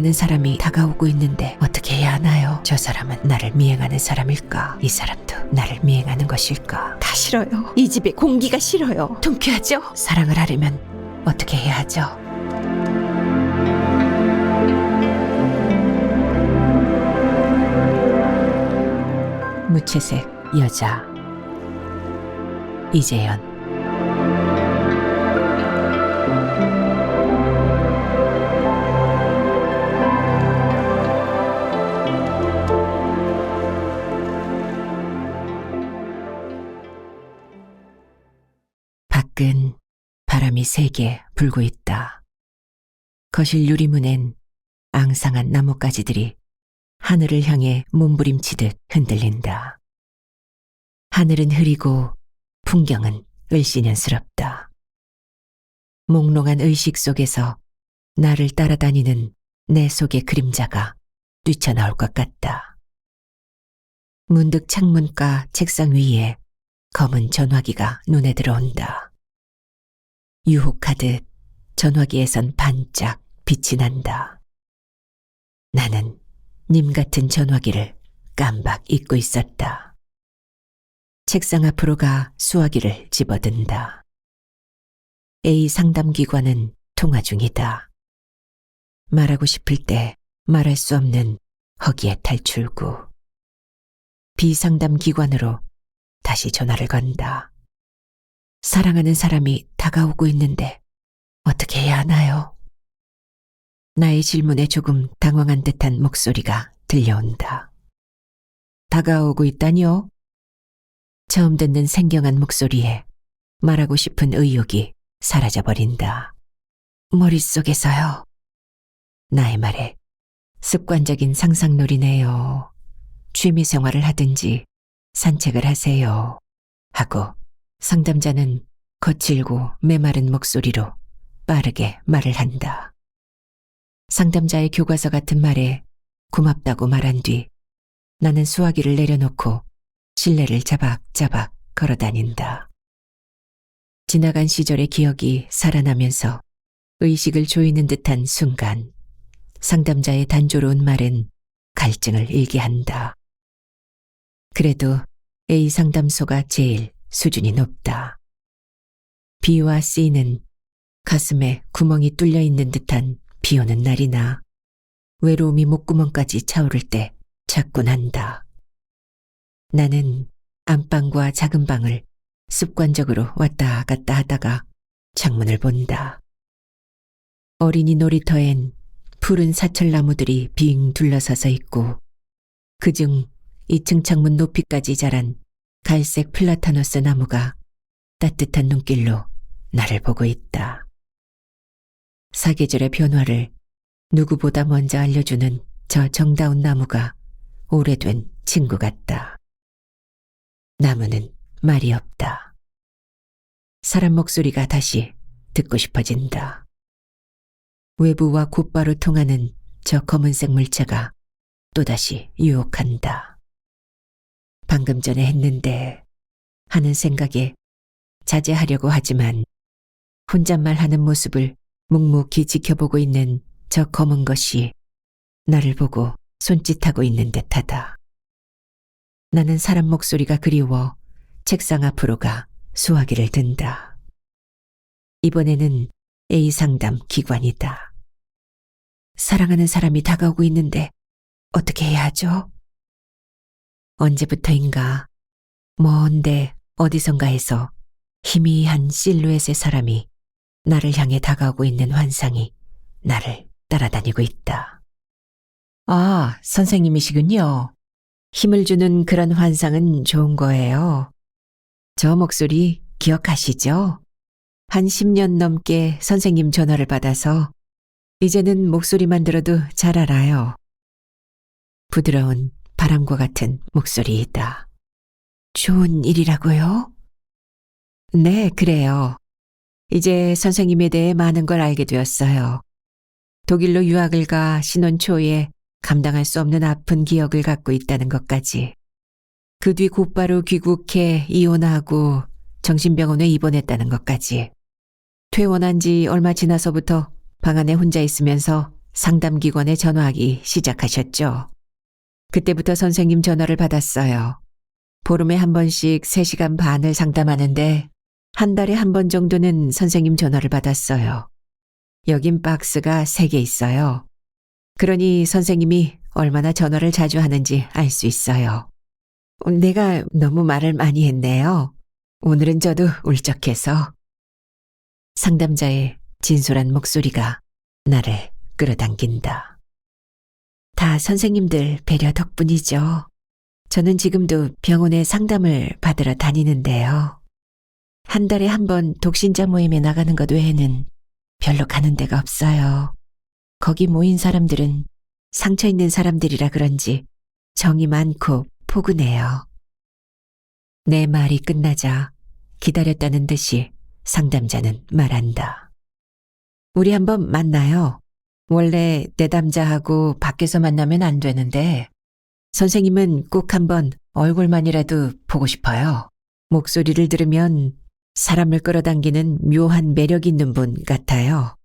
사랑하는 사람이 다가오고 있는데 어떻게 해야 하나요? 저 사람은 나를 미행하는 사람일까? 이 사람도 나를 미행하는 것일까? 다 싫어요. 이 집의 공기가 싫어요. 통쾌하죠? 사랑을 하려면 어떻게 해야 하죠? 무채색 여자 이재현. 밖은 바람이 세게 불고 있다. 거실 유리문엔 앙상한 나뭇가지들이 하늘을 향해 몸부림치듯 흔들린다. 하늘은 흐리고 풍경은 을씨년스럽다. 몽롱한 의식 속에서 나를 따라다니는 내 속의 그림자가 뛰쳐나올 것 같다. 문득 창문가 책상 위에 검은 전화기가 눈에 들어온다. 유혹하듯 전화기에선 반짝 빛이 난다. 나는 님 같은 전화기를 깜박 잊고 있었다. 책상 앞으로 가 수화기를 집어든다. A 상담기관은 통화 중이다. 말하고 싶을 때 말할 수 없는 허기의 탈출구. B 상담기관으로 다시 전화를 건다. 사랑하는 사람이 다가오고 있는데 어떻게 해야 하나요? 나의 질문에 조금 당황한 듯한 목소리가 들려온다. 다가오고 있다니요? 처음 듣는 생경한 목소리에 말하고 싶은 의욕이 사라져버린다. 머릿속에서요. 나의 말에 습관적인 상상놀이네요. 취미생활을 하든지 산책을 하세요. 하고 상담자는 거칠고 메마른 목소리로 빠르게 말을 한다. 상담자의 교과서 같은 말에 고맙다고 말한 뒤 나는 수화기를 내려놓고 실내를 자박자박 걸어다닌다. 지나간 시절의 기억이 살아나면서 의식을 조이는 듯한 순간 상담자의 단조로운 말은 갈증을 일게 한다. 그래도 A 상담소가 제일 수준이 높다. B와 C는 가슴에 구멍이 뚫려 있는 듯한 비오는 날이나 외로움이 목구멍까지 차오를 때 찾곤 한다. 나는 안방과 작은 방을 습관적으로 왔다 갔다 하다가 창문을 본다. 어린이 놀이터엔 푸른 사철나무들이 빙 둘러서서 있고 그중 2층 창문 높이까지 자란 갈색 플라타노스 나무가 따뜻한 눈길로 나를 보고 있다. 사계절의 변화를 누구보다 먼저 알려주는 저 정다운 나무가 오래된 친구 같다. 나무는 말이 없다. 사람 목소리가 다시 듣고 싶어진다. 외부와 곧바로 통하는 저 검은색 물체가 또다시 유혹한다. 방금 전에 했는데 하는 생각에 자제하려고 하지만 혼잣말 하는 모습을 묵묵히 지켜보고 있는 저 검은 것이 나를 보고 손짓하고 있는 듯하다. 나는 사람 목소리가 그리워 책상 앞으로 가 수화기를 든다. 이번에는 A 상담 기관이다. 사랑하는 사람이 다가오고 있는데 어떻게 해야 하죠? 언제부터인가 먼데 어디선가에서 희미한 실루엣의 사람이 나를 향해 다가오고 있는 환상이 나를 따라다니고 있다. 아, 선생님이시군요. 힘을 주는 그런 환상은 좋은 거예요. 저 목소리 기억하시죠? 한 10년 넘게 선생님 전화를 받아서 이제는 목소리만 들어도 잘 알아요. 부드러운 바람과 같은 목소리이다. 좋은 일이라고요? 네, 그래요. 이제 선생님에 대해 많은 걸 알게 되었어요. 독일로 유학을 가 신혼 초에 감당할 수 없는 아픈 기억을 갖고 있다는 것까지. 그 뒤 곧바로 귀국해 이혼하고 정신병원에 입원했다는 것까지. 퇴원한 지 얼마 지나서부터 방 안에 혼자 있으면서 상담기관에 전화하기 시작하셨죠. 그때부터 선생님 전화를 받았어요. 보름에 한 번씩 3시간 반을 상담하는데 한 달에 한 번 정도는 선생님 전화를 받았어요. 여긴 박스가 3개 있어요. 그러니 선생님이 얼마나 전화를 자주 하는지 알 수 있어요. 내가 너무 말을 많이 했네요. 오늘은 저도 울적해서. 상담자의 진솔한 목소리가 나를 끌어당긴다. 다 선생님들 배려 덕분이죠. 저는 지금도 병원에 상담을 받으러 다니는데요. 한 달에 한 번 독신자 모임에 나가는 것 외에는 별로 가는 데가 없어요. 거기 모인 사람들은 상처 있는 사람들이라 그런지 정이 많고 포근해요. 내 말이 끝나자 기다렸다는 듯이 상담자는 말한다. 우리 한번 만나요. 원래 내담자하고 밖에서 만나면 안 되는데 선생님은 꼭 한번 얼굴만이라도 보고 싶어요. 목소리를 들으면 사람을 끌어당기는 묘한 매력 있는 분 같아요.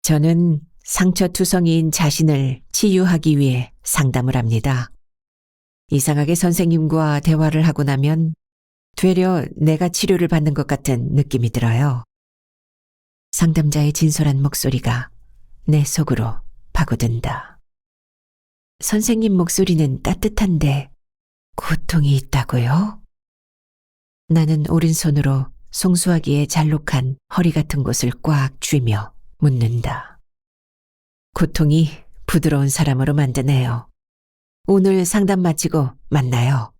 저는 상처투성이인 자신을 치유하기 위해 상담을 합니다. 이상하게 선생님과 대화를 하고 나면 되려 내가 치료를 받는 것 같은 느낌이 들어요. 상담자의 진솔한 목소리가 내 속으로 파고든다. 선생님 목소리는 따뜻한데 고통이 있다고요? 나는 오른손으로 송수하기에 잘록한 허리 같은 곳을 꽉 쥐며 묻는다. 고통이 부드러운 사람으로 만드네요. 오늘 상담 마치고 만나요.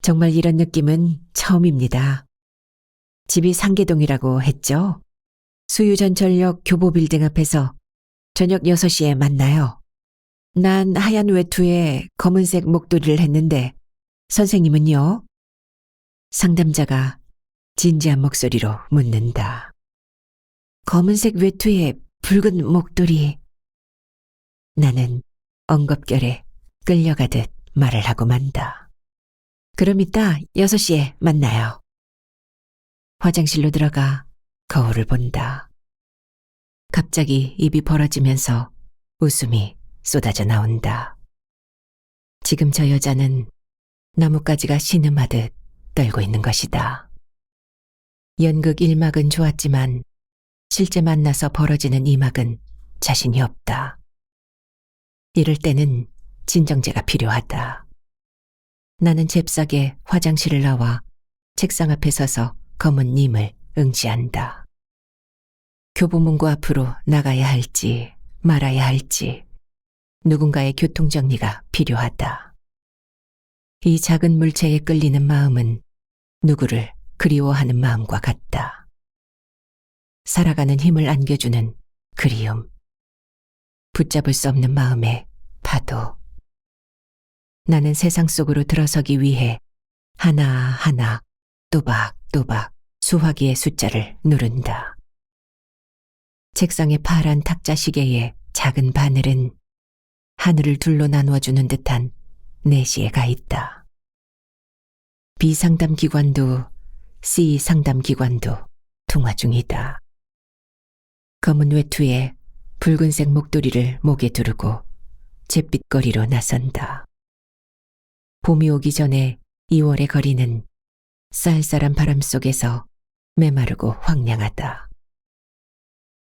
정말 이런 느낌은 처음입니다. 집이 상계동이라고 했죠? 수유전철역 교보빌딩 앞에서 저녁 6시에 만나요. 난 하얀 외투에 검은색 목도리를 했는데 선생님은요? 상담자가 진지한 목소리로 묻는다. 검은색 외투에 붉은 목도리. 나는 엉겁결에 끌려가듯 말을 하고 만다. 그럼 이따 6시에 만나요. 화장실로 들어가 거울을 본다. 갑자기 입이 벌어지면서 웃음이 쏟아져 나온다. 지금 저 여자는 나뭇가지가 신음하듯 떨고 있는 것이다. 연극 1막은 좋았지만 실제 만나서 벌어지는 2막은 자신이 없다. 이럴 때는 진정제가 필요하다. 나는 잽싸게 화장실을 나와 책상 앞에 서서 검은 님을 응시한다. 교보문고 앞으로 나가야 할지 말아야 할지 누군가의 교통정리가 필요하다. 이 작은 물체에 끌리는 마음은 누구를 그리워하는 마음과 같다. 살아가는 힘을 안겨주는 그리움. 붙잡을 수 없는 마음의 파도. 나는 세상 속으로 들어서기 위해 하나하나 또박또박 수화기의 숫자를 누른다. 책상의 파란 탁자 시계의 작은 바늘은 하늘을 둘로 나누어주는 듯한 4시에 가 있다. B 상담기관도 C 상담기관도 통화 중이다. 검은 외투에 붉은색 목도리를 목에 두르고 잿빛거리로 나선다. 봄이 오기 전에 2월의 거리는 쌀쌀한 바람 속에서 메마르고 황량하다.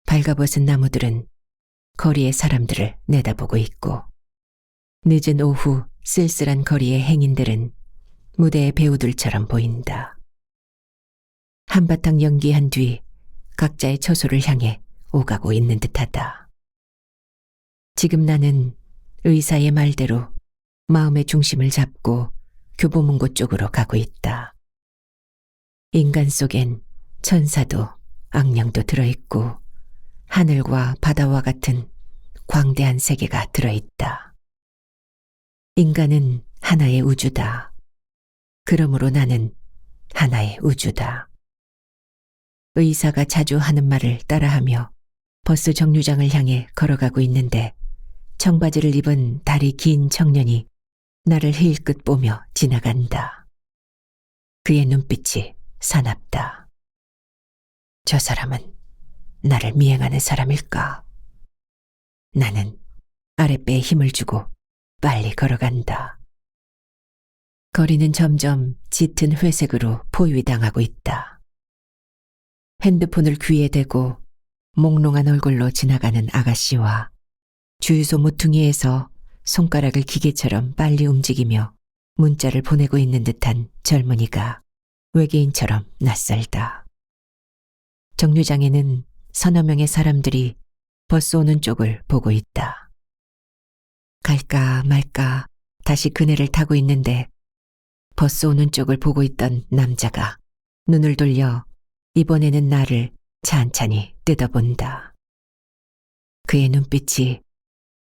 발가벗은 나무들은 거리의 사람들을 내다보고 있고 늦은 오후 쓸쓸한 거리의 행인들은 무대의 배우들처럼 보인다. 한바탕 연기한 뒤 각자의 처소를 향해 오가고 있는 듯하다. 지금 나는 의사의 말대로 마음의 중심을 잡고 교보문고 쪽으로 가고 있다. 인간 속엔 천사도 악령도 들어있고 하늘과 바다와 같은 광대한 세계가 들어있다. 인간은 하나의 우주다. 그러므로 나는 하나의 우주다. 의사가 자주 하는 말을 따라하며 버스 정류장을 향해 걸어가고 있는데 청바지를 입은 다리 긴 청년이 나를 힐끗 보며 지나간다. 그의 눈빛이 사납다. 저 사람은 나를 미행하는 사람일까? 나는 아랫배에 힘을 주고 빨리 걸어간다. 거리는 점점 짙은 회색으로 포위당하고 있다. 핸드폰을 귀에 대고 몽롱한 얼굴로 지나가는 아가씨와 주유소 모퉁이에서 손가락을 기계처럼 빨리 움직이며 문자를 보내고 있는 듯한 젊은이가 외계인처럼 낯설다. 정류장에는 서너 명의 사람들이 버스 오는 쪽을 보고 있다. 갈까 말까 다시 그네를 타고 있는데 버스 오는 쪽을 보고 있던 남자가 눈을 돌려 이번에는 나를 찬찬히 뜯어본다. 그의 눈빛이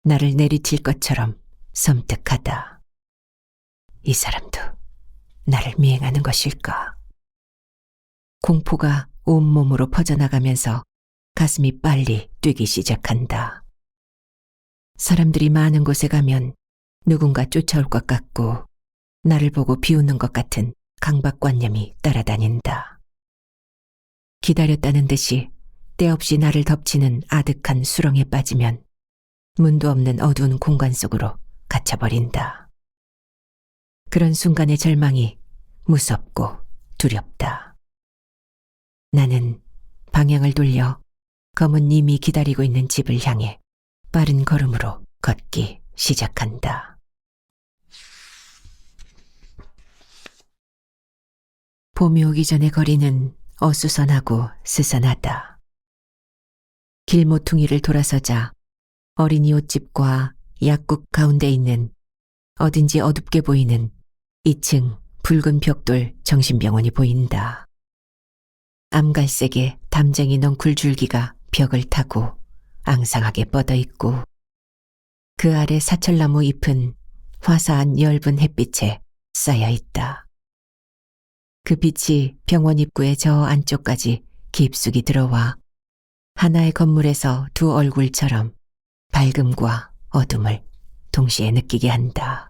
나를 내리칠 것처럼 섬뜩하다. 이 사람도 나를 미행하는 것일까? 공포가 온몸으로 퍼져나가면서 가슴이 빨리 뛰기 시작한다. 사람들이 많은 곳에 가면 누군가 쫓아올 것 같고 나를 보고 비웃는 것 같은 강박관념이 따라다닌다. 기다렸다는 듯이 때없이 나를 덮치는 아득한 수렁에 빠지면 문도 없는 어두운 공간 속으로 갇혀버린다. 그런 순간의 절망이 무섭고 두렵다. 나는 방향을 돌려 검은 님이 기다리고 있는 집을 향해 빠른 걸음으로 걷기 시작한다. 봄이 오기 전의 거리는 어수선하고 스산하다. 길 모퉁이를 돌아서자 어린이 옷집과 약국 가운데 있는 어딘지 어둡게 보이는 2층 붉은 벽돌 정신병원이 보인다. 암갈색의 담쟁이 넝쿨 줄기가 벽을 타고 앙상하게 뻗어 있고 그 아래 사철나무 잎은 화사한 엷은 햇빛에 쌓여 있다. 그 빛이 병원 입구의 저 안쪽까지 깊숙이 들어와 하나의 건물에서 두 얼굴처럼 밝음과 어둠을 동시에 느끼게 한다.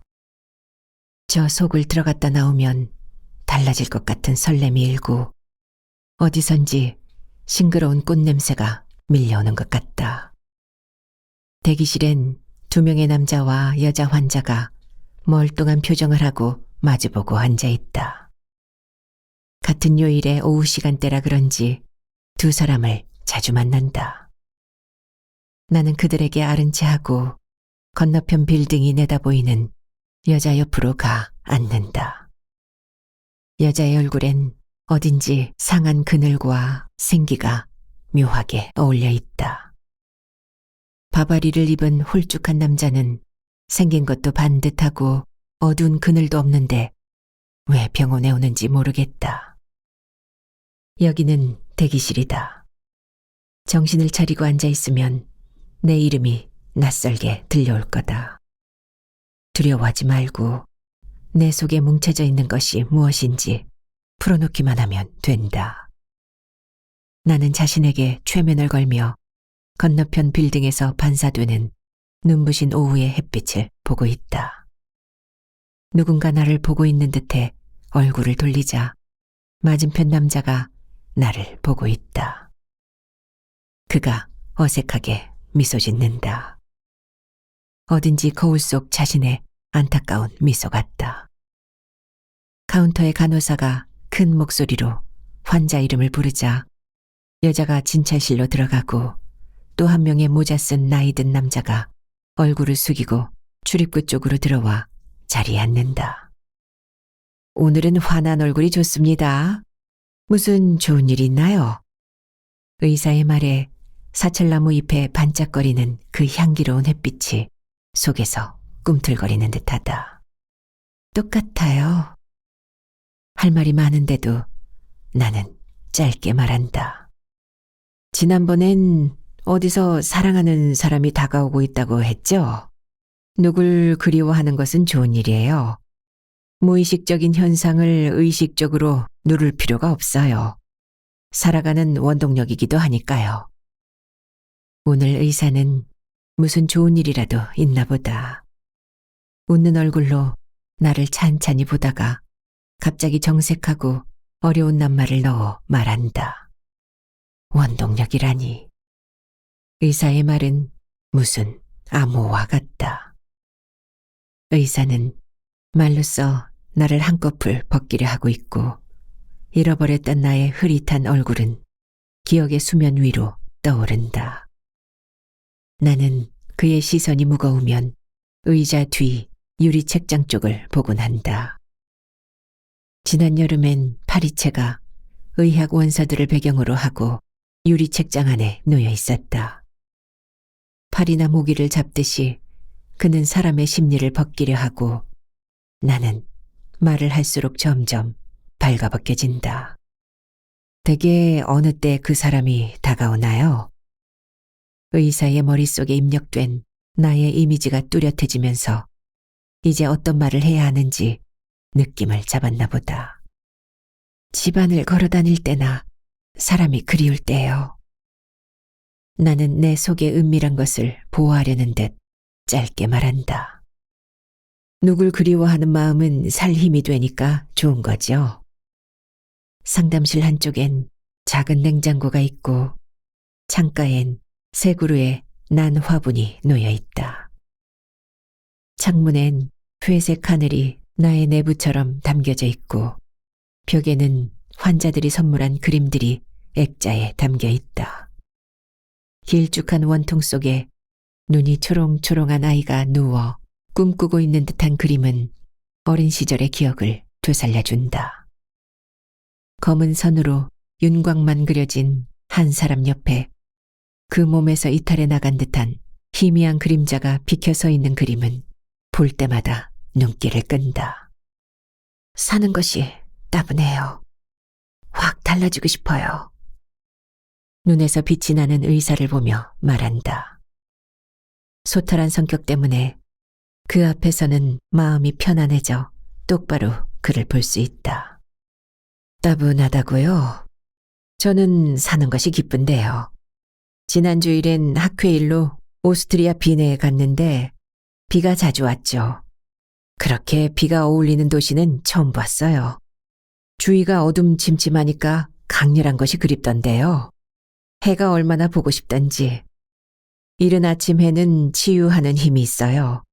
저 속을 들어갔다 나오면 달라질 것 같은 설렘이 일고 어디선지 싱그러운 꽃냄새가 밀려오는 것 같다. 대기실엔 2명의 남자와 여자 환자가 멀뚱한 표정을 하고 마주보고 앉아있다. 같은 요일의 오후 시간대라 그런지 두 사람을 자주 만난다. 나는 그들에게 아른 채 하고 건너편 빌딩이 내다보이는 여자 옆으로 가 앉는다. 여자의 얼굴엔 어딘지 상한 그늘과 생기가 묘하게 어울려 있다. 바바리를 입은 홀쭉한 남자는 생긴 것도 반듯하고 어두운 그늘도 없는데 왜 병원에 오는지 모르겠다. 여기는 대기실이다. 정신을 차리고 앉아있으면 내 이름이 낯설게 들려올 거다. 두려워하지 말고 내 속에 뭉쳐져 있는 것이 무엇인지 풀어놓기만 하면 된다. 나는 자신에게 최면을 걸며 건너편 빌딩에서 반사되는 눈부신 오후의 햇빛을 보고 있다. 누군가 나를 보고 있는 듯해 얼굴을 돌리자 맞은편 남자가 나를 보고 있다. 그가 어색하게 미소 짓는다. 어딘지 거울 속 자신의 안타까운 미소 같다. 카운터의 간호사가 큰 목소리로 환자 이름을 부르자 여자가 진찰실로 들어가고 또 한 명의 모자 쓴 나이든 남자가 얼굴을 숙이고 출입구 쪽으로 들어와 자리에 앉는다. 오늘은 환한 얼굴이 좋습니다. 무슨 좋은 일 있나요? 의사의 말에 사철나무 잎에 반짝거리는 그 향기로운 햇빛이 속에서 꿈틀거리는 듯하다. 똑같아요. 할 말이 많은데도 나는 짧게 말한다. 지난번엔 어디서 사랑하는 사람이 다가오고 있다고 했죠? 누굴 그리워하는 것은 좋은 일이에요. 무의식적인 현상을 의식적으로 누를 필요가 없어요. 살아가는 원동력이기도 하니까요. 오늘 의사는 무슨 좋은 일이라도 있나 보다. 웃는 얼굴로 나를 찬찬히 보다가 갑자기 정색하고 어려운 낱말을 넣어 말한다. 원동력이라니. 의사의 말은 무슨 암호와 같다. 의사는 말로써 나를 한꺼풀 벗기려 하고 있고 잃어버렸던 나의 흐릿한 얼굴은 기억의 수면 위로 떠오른다. 나는 그의 시선이 무거우면 의자 뒤 유리 책장 쪽을 보곤 한다. 지난 여름엔 파리채가 의학 원서들을 배경으로 하고 유리 책장 안에 놓여 있었다. 팔이나 모기를 잡듯이 그는 사람의 심리를 벗기려 하고 나는 말을 할수록 점점 발가벗겨진다. 대개 어느 때 그 사람이 다가오나요? 의사의 머릿속에 입력된 나의 이미지가 뚜렷해지면서 이제 어떤 말을 해야 하는지 느낌을 잡았나 보다. 집안을 걸어 다닐 때나 사람이 그리울 때요. 나는 내 속의 은밀한 것을 보호하려는 듯 짧게 말한다. 누굴 그리워하는 마음은 살 힘이 되니까 좋은 거죠. 상담실 한쪽엔 작은 냉장고가 있고 창가엔 세 그루의 난 화분이 놓여 있다. 창문엔 회색 하늘이 나의 내부처럼 담겨져 있고 벽에는 환자들이 선물한 그림들이 액자에 담겨 있다. 길쭉한 원통 속에 눈이 초롱초롱한 아이가 누워 꿈꾸고 있는 듯한 그림은 어린 시절의 기억을 되살려준다. 검은 선으로 윤곽만 그려진 한 사람 옆에 그 몸에서 이탈해 나간 듯한 희미한 그림자가 비켜서 있는 그림은 볼 때마다 눈길을 끈다. 사는 것이 따분해요. 확 달라지고 싶어요. 눈에서 빛이 나는 의사를 보며 말한다. 소탈한 성격 때문에 그 앞에서는 마음이 편안해져 똑바로 그를 볼 수 있다. 따분하다고요? 저는 사는 것이 기쁜데요. 지난 주일엔 학회 일로 오스트리아 빈에에 갔는데 비가 자주 왔죠. 그렇게 비가 어울리는 도시는 처음 봤어요. 주위가 어둠침침하니까 강렬한 것이 그립던데요. 해가 얼마나 보고 싶던지. 이른 아침 해는 치유하는 힘이 있어요.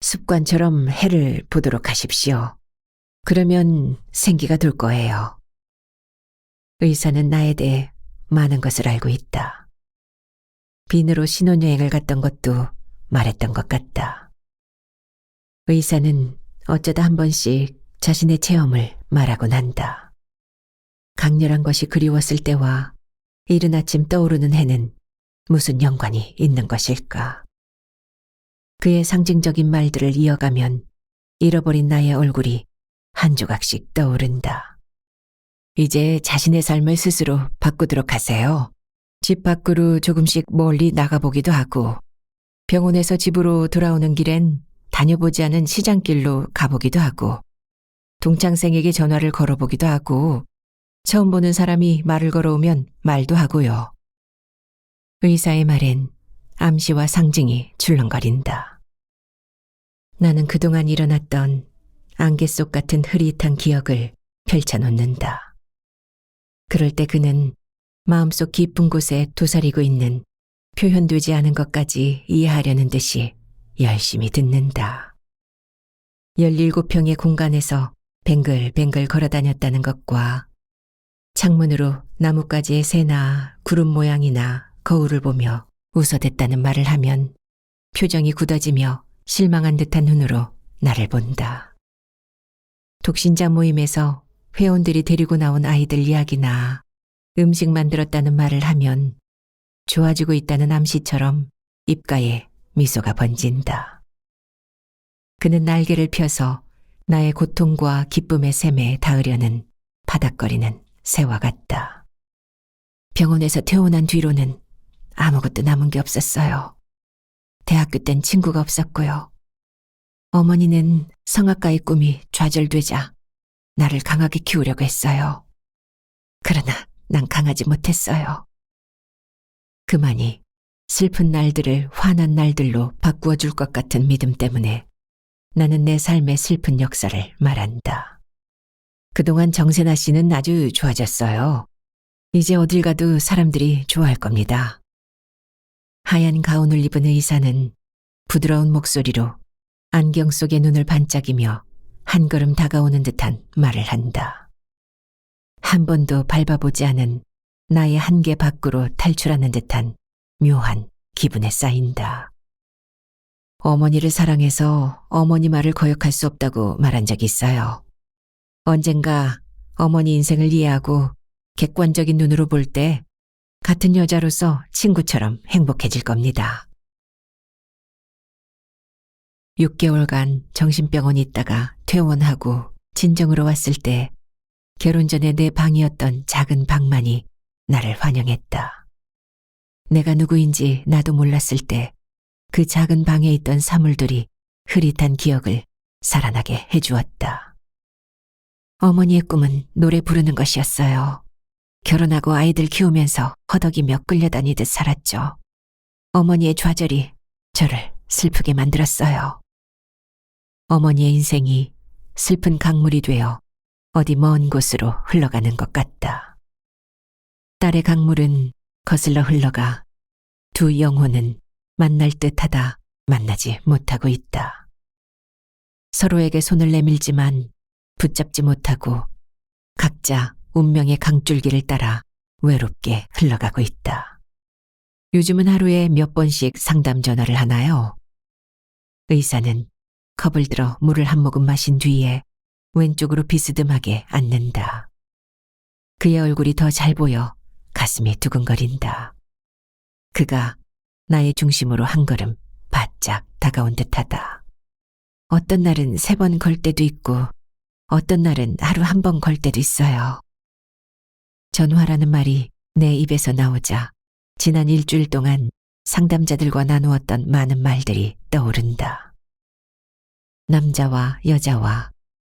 습관처럼 해를 보도록 하십시오. 그러면 생기가 돌 거예요. 의사는 나에 대해 많은 것을 알고 있다. 빈으로 신혼여행을 갔던 것도 말했던 것 같다. 의사는 어쩌다 한 번씩 자신의 체험을 말하곤 한다. 강렬한 것이 그리웠을 때와 이른 아침 떠오르는 해는 무슨 연관이 있는 것일까? 그의 상징적인 말들을 이어가면 잃어버린 나의 얼굴이 한 조각씩 떠오른다. 이제 자신의 삶을 스스로 바꾸도록 하세요. 집 밖으로 조금씩 멀리 나가보기도 하고 병원에서 집으로 돌아오는 길엔 다녀보지 않은 시장길로 가보기도 하고 동창생에게 전화를 걸어보기도 하고 처음 보는 사람이 말을 걸어오면 말도 하고요. 의사의 말엔 암시와 상징이 출렁거린다. 나는 그동안 일어났던 안개 속 같은 흐릿한 기억을 펼쳐놓는다. 그럴 때 그는 마음속 깊은 곳에 도사리고 있는 표현되지 않은 것까지 이해하려는 듯이 열심히 듣는다. 17평의 공간에서 뱅글뱅글 걸어다녔다는 것과 창문으로 나뭇가지의 새나 구름 모양이나 거울을 보며 웃어댔다는 말을 하면 표정이 굳어지며 실망한 듯한 눈으로 나를 본다. 독신자 모임에서 회원들이 데리고 나온 아이들 이야기나 음식 만들었다는 말을 하면 좋아지고 있다는 암시처럼 입가에 미소가 번진다. 그는 날개를 펴서 나의 고통과 기쁨의 샘에 닿으려는 바닥거리는 새와 같다. 병원에서 퇴원한 뒤로는 아무것도 남은 게 없었어요. 대학교 땐 친구가 없었고요. 어머니는 성악가의 꿈이 좌절되자 나를 강하게 키우려고 했어요. 그러나 난 강하지 못했어요. 그만이 슬픈 날들을 환한 날들로 바꾸어 줄 것 같은 믿음 때문에 나는 내 삶의 슬픈 역사를 말한다. 그동안 정세나 씨는 아주 좋아졌어요. 이제 어딜 가도 사람들이 좋아할 겁니다. 하얀 가운을 입은 의사는 부드러운 목소리로 안경 속의 눈을 반짝이며 한 걸음 다가오는 듯한 말을 한다. 한 번도 밟아보지 않은 나의 한계 밖으로 탈출하는 듯한 묘한 기분에 쌓인다. 어머니를 사랑해서 어머니 말을 거역할 수 없다고 말한 적이 있어요. 언젠가 어머니 인생을 이해하고 객관적인 눈으로 볼 때 같은 여자로서 친구처럼 행복해질 겁니다. 6개월간 정신병원에 있다가 퇴원하고 진정으로 왔을 때 결혼 전에 내 방이었던 작은 방만이 나를 환영했다. 내가 누구인지 나도 몰랐을 때 그 작은 방에 있던 사물들이 흐릿한 기억을 살아나게 해주었다. 어머니의 꿈은 노래 부르는 것이었어요. 결혼하고 아이들 키우면서 허덕이며 끌려다니듯 살았죠. 어머니의 좌절이 저를 슬프게 만들었어요. 어머니의 인생이 슬픈 강물이 되어 어디 먼 곳으로 흘러가는 것 같다. 딸의 강물은 거슬러 흘러가 두 영혼은 만날 듯하다 만나지 못하고 있다. 서로에게 손을 내밀지만 붙잡지 못하고 각자 운명의 강줄기를 따라 외롭게 흘러가고 있다. 요즘은 하루에 몇 번씩 상담 전화를 하나요? 의사는 컵을 들어 물을 한 모금 마신 뒤에 왼쪽으로 비스듬하게 앉는다. 그의 얼굴이 더 잘 보여 가슴이 두근거린다. 그가 나의 중심으로 한 걸음 바짝 다가온 듯하다. 어떤 날은 3번 걸 때도 있고 어떤 날은 하루 1번 걸 때도 있어요. 전화라는 말이 내 입에서 나오자 지난 일주일 동안 상담자들과 나누었던 많은 말들이 떠오른다. 남자와 여자와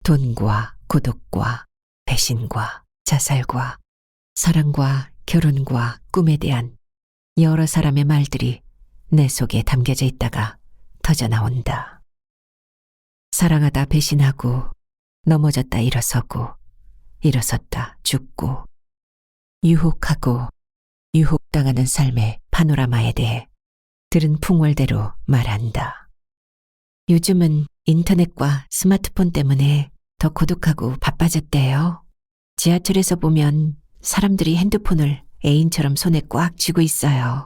돈과 고독과 배신과 자살과 사랑과 결혼과 꿈에 대한 여러 사람의 말들이 내 속에 담겨져 있다가 터져나온다. 사랑하다 배신하고 넘어졌다 일어서고 일어섰다 죽고 유혹하고 유혹당하는 삶의 파노라마에 대해 들은 풍월대로 말한다. 요즘은 인터넷과 스마트폰 때문에 더 고독하고 바빠졌대요. 지하철에서 보면 사람들이 핸드폰을 애인처럼 손에 꽉 쥐고 있어요.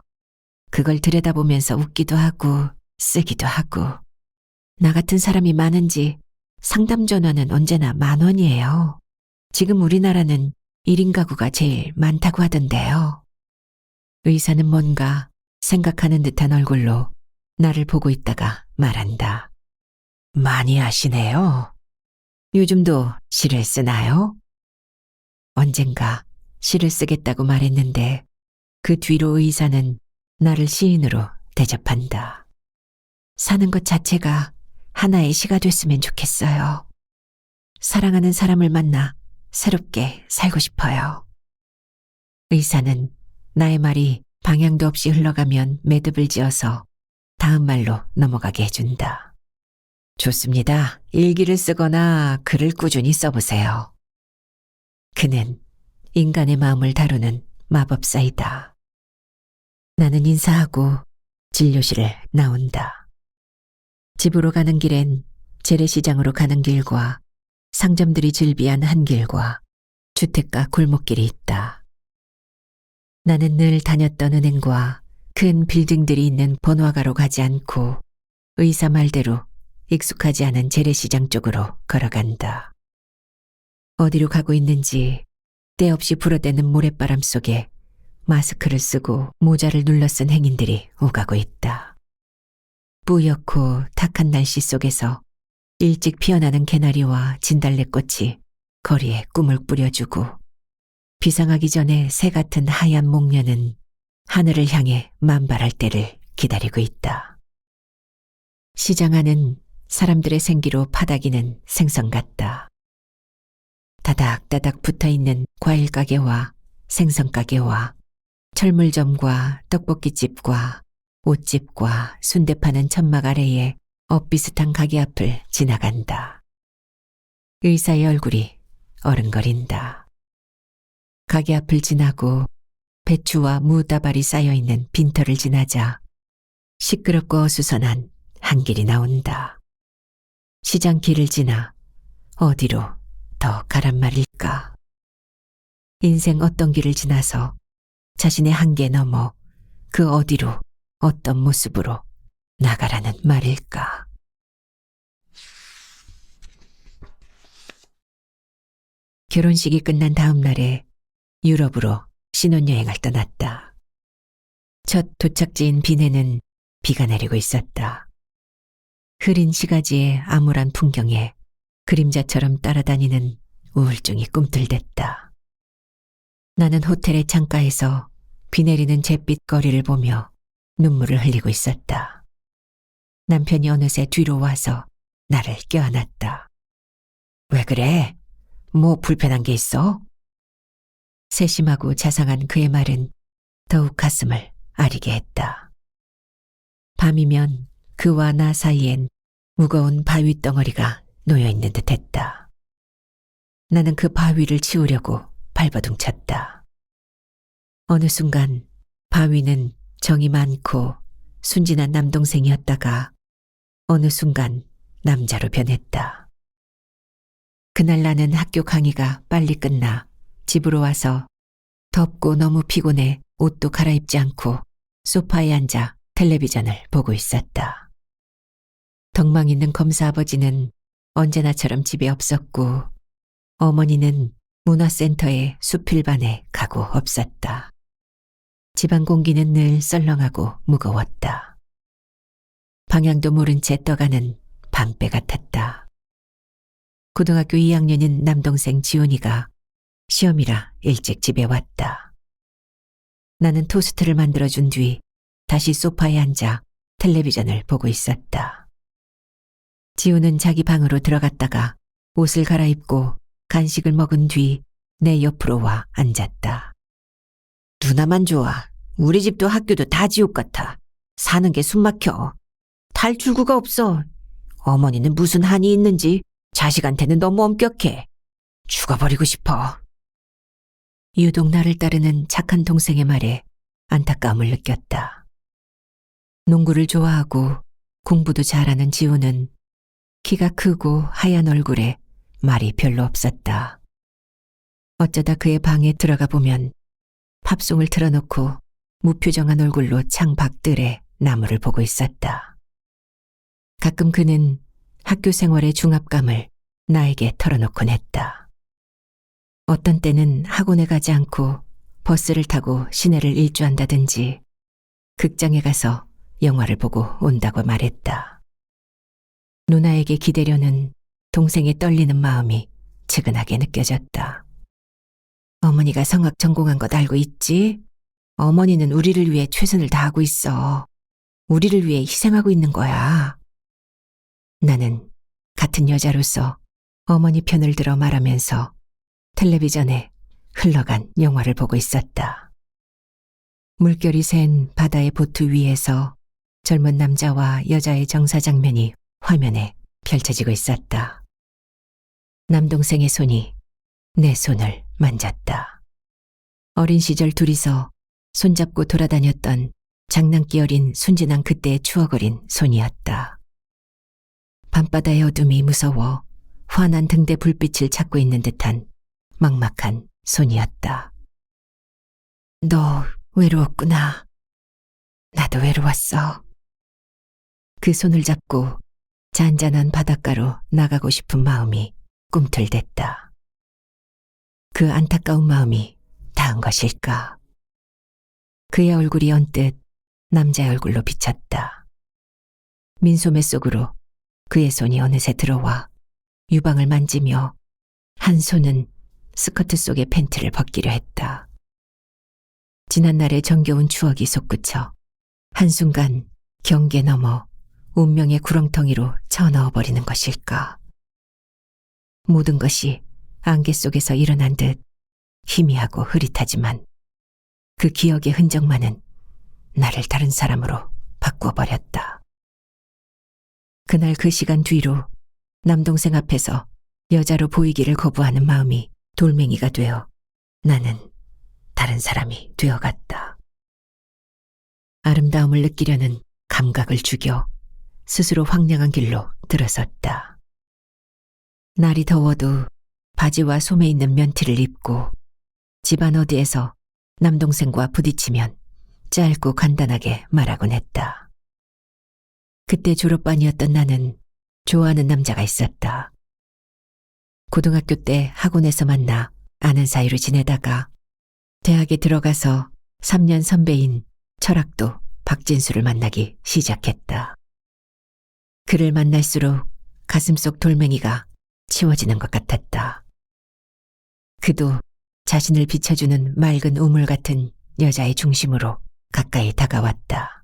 그걸 들여다보면서 웃기도 하고 쓰기도 하고. 나 같은 사람이 많은지 상담 전화는 언제나 10,000원이에요. 지금 우리나라는 1인 가구가 제일 많다고 하던데요. 의사는 뭔가 생각하는 듯한 얼굴로 나를 보고 있다가 말한다. 많이 아시네요. 요즘도 시를 쓰나요? 언젠가 시를 쓰겠다고 말했는데 그 뒤로 의사는 나를 시인으로 대접한다. 사는 것 자체가 하나의 시가 됐으면 좋겠어요. 사랑하는 사람을 만나 새롭게 살고 싶어요. 의사는 나의 말이 방향도 없이 흘러가면 매듭을 지어서 다음 말로 넘어가게 해준다. 좋습니다. 일기를 쓰거나 글을 꾸준히 써보세요. 그는 인간의 마음을 다루는 마법사이다. 나는 인사하고 진료실을 나온다. 집으로 가는 길엔 재래시장으로 가는 길과 상점들이 즐비한 한 길과 주택가 골목길이 있다. 나는 늘 다녔던 은행과 큰 빌딩들이 있는 번화가로 가지 않고 의사 말대로 익숙하지 않은 재래시장 쪽으로 걸어간다. 어디로 가고 있는지 때없이 불어대는 모래바람 속에 마스크를 쓰고 모자를 눌러쓴 행인들이 오가고 있다. 뿌옇고 탁한 날씨 속에서 일찍 피어나는 개나리와 진달래꽃이 거리에 꿈을 뿌려주고 비상하기 전에 새 같은 하얀 목련은 하늘을 향해 만발할 때를 기다리고 있다. 시장 안은 사람들의 생기로 파닥이는 생선 같다. 다닥다닥 붙어있는 과일 가게와 생선 가게와 철물점과 떡볶이집과 옷집과 순대 파는 천막 아래에 엇비슷한 가게 앞을 지나간다. 의사의 얼굴이 어른거린다. 가게 앞을 지나고 배추와 무다발이 쌓여있는 빈터를 지나자 시끄럽고 어수선한 한 길이 나온다. 시장 길을 지나 어디로 더 가란 말일까? 인생 어떤 길을 지나서 자신의 한계 넘어 그 어디로 어떤 모습으로 나가라는 말일까? 결혼식이 끝난 다음 날에 유럽으로 신혼여행을 떠났다. 첫 도착지인 빈에는 비가 내리고 있었다. 흐린 시가지의 암울한 풍경에 그림자처럼 따라다니는 우울증이 꿈틀댔다. 나는 호텔의 창가에서 비 내리는 잿빛 거리를 보며 눈물을 흘리고 있었다. 남편이 어느새 뒤로 와서 나를 껴안았다. 왜 그래? 뭐 불편한 게 있어? 세심하고 자상한 그의 말은 더욱 가슴을 아리게 했다. 밤이면 그와 나 사이엔 무거운 바위 덩어리가 놓여있는 듯했다. 나는 그 바위를 치우려고 발버둥쳤다. 어느 순간 바위는 정이 많고 순진한 남동생이었다가 어느 순간 남자로 변했다. 그날 나는 학교 강의가 빨리 끝나 집으로 와서 덥고 너무 피곤해 옷도 갈아입지 않고 소파에 앉아 텔레비전을 보고 있었다. 덕망 있는 검사 아버지는 언제나처럼 집에 없었고 어머니는 문화센터의 수필반에 가고 없었다. 집안 공기는 늘 썰렁하고 무거웠다. 방향도 모른 채 떠가는 밤배 같았다. 고등학교 2학년인 남동생 지훈이가 시험이라 일찍 집에 왔다. 나는 토스트를 만들어준 뒤 다시 소파에 앉아 텔레비전을 보고 있었다. 지훈은 자기 방으로 들어갔다가 옷을 갈아입고 간식을 먹은 뒤 내 옆으로 와 앉았다. 누나만 좋아. 우리 집도 학교도 다 지옥 같아. 사는 게 숨막혀. 탈출구가 없어. 어머니는 무슨 한이 있는지 자식한테는 너무 엄격해. 죽어버리고 싶어. 유독 나를 따르는 착한 동생의 말에 안타까움을 느꼈다. 농구를 좋아하고 공부도 잘하는 지우는 키가 크고 하얀 얼굴에 말이 별로 없었다. 어쩌다 그의 방에 들어가 보면 팝송을 틀어놓고 무표정한 얼굴로 창 밖뜰에 나무를 보고 있었다. 가끔 그는 학교 생활의 중압감을 나에게 털어놓곤 했다. 어떤 때는 학원에 가지 않고 버스를 타고 시내를 일주한다든지 극장에 가서 영화를 보고 온다고 말했다. 누나에게 기대려는 동생의 떨리는 마음이 측은하게 느껴졌다. 어머니가 성악 전공한 것 알고 있지? 어머니는 우리를 위해 최선을 다하고 있어. 우리를 위해 희생하고 있는 거야. 나는 같은 여자로서 어머니 편을 들어 말하면서 텔레비전에 흘러간 영화를 보고 있었다. 물결이 샌 바다의 보트 위에서 젊은 남자와 여자의 정사 장면이 화면에 펼쳐지고 있었다. 남동생의 손이 내 손을 만졌다. 어린 시절 둘이서 손잡고 돌아다녔던 장난기 어린 순진한 그때의 추억 어린 손이었다. 밤바다의 어둠이 무서워 환한 등대 불빛을 찾고 있는 듯한 막막한 손이었다. 너 외로웠구나. 나도 외로웠어. 그 손을 잡고 잔잔한 바닷가로 나가고 싶은 마음이 꿈틀댔다. 그 안타까운 마음이 닿은 것일까? 그의 얼굴이 언뜻 남자의 얼굴로 비쳤다. 민소매 속으로 그의 손이 어느새 들어와 유방을 만지며 한 손은 스커트 속의 팬티를 벗기려 했다. 지난날의 정겨운 추억이 솟구쳐 한순간 경계 넘어 운명의 구렁텅이로 쳐넣어버리는 것일까? 모든 것이 안개 속에서 일어난 듯 희미하고 흐릿하지만 그 기억의 흔적만은 나를 다른 사람으로 바꾸어버렸다. 그날 그 시간 뒤로 남동생 앞에서 여자로 보이기를 거부하는 마음이 돌멩이가 되어 나는 다른 사람이 되어갔다. 아름다움을 느끼려는 감각을 죽여 스스로 황량한 길로 들어섰다. 날이 더워도 바지와 소매 있는 면티를 입고 집안 어디에서 남동생과 부딪히면 짧고 간단하게 말하곤 했다. 그때 졸업반이었던 나는 좋아하는 남자가 있었다. 고등학교 때 학원에서 만나 아는 사이로 지내다가 대학에 들어가서 3년 선배인 철학도 박진수를 만나기 시작했다. 그를 만날수록 가슴속 돌멩이가 치워지는 것 같았다. 그도 자신을 비춰주는 맑은 우물 같은 여자의 중심으로 가까이 다가왔다.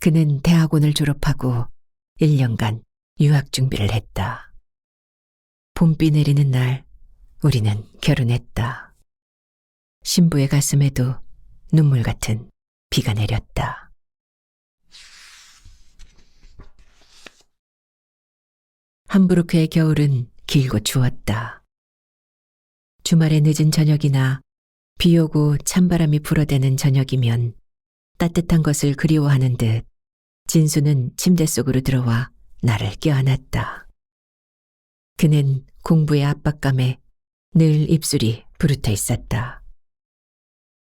그는 대학원을 졸업하고 1년간 유학 준비를 했다. 봄비 내리는 날 우리는 결혼했다. 신부의 가슴에도 눈물 같은 비가 내렸다. 함부르크의 겨울은 길고 추웠다. 주말의 늦은 저녁이나 비 오고 찬바람이 불어대는 저녁이면 따뜻한 것을 그리워하는 듯 진수는 침대 속으로 들어와 나를 껴안았다. 그는 공부의 압박감에 늘 입술이 부르터 있었다.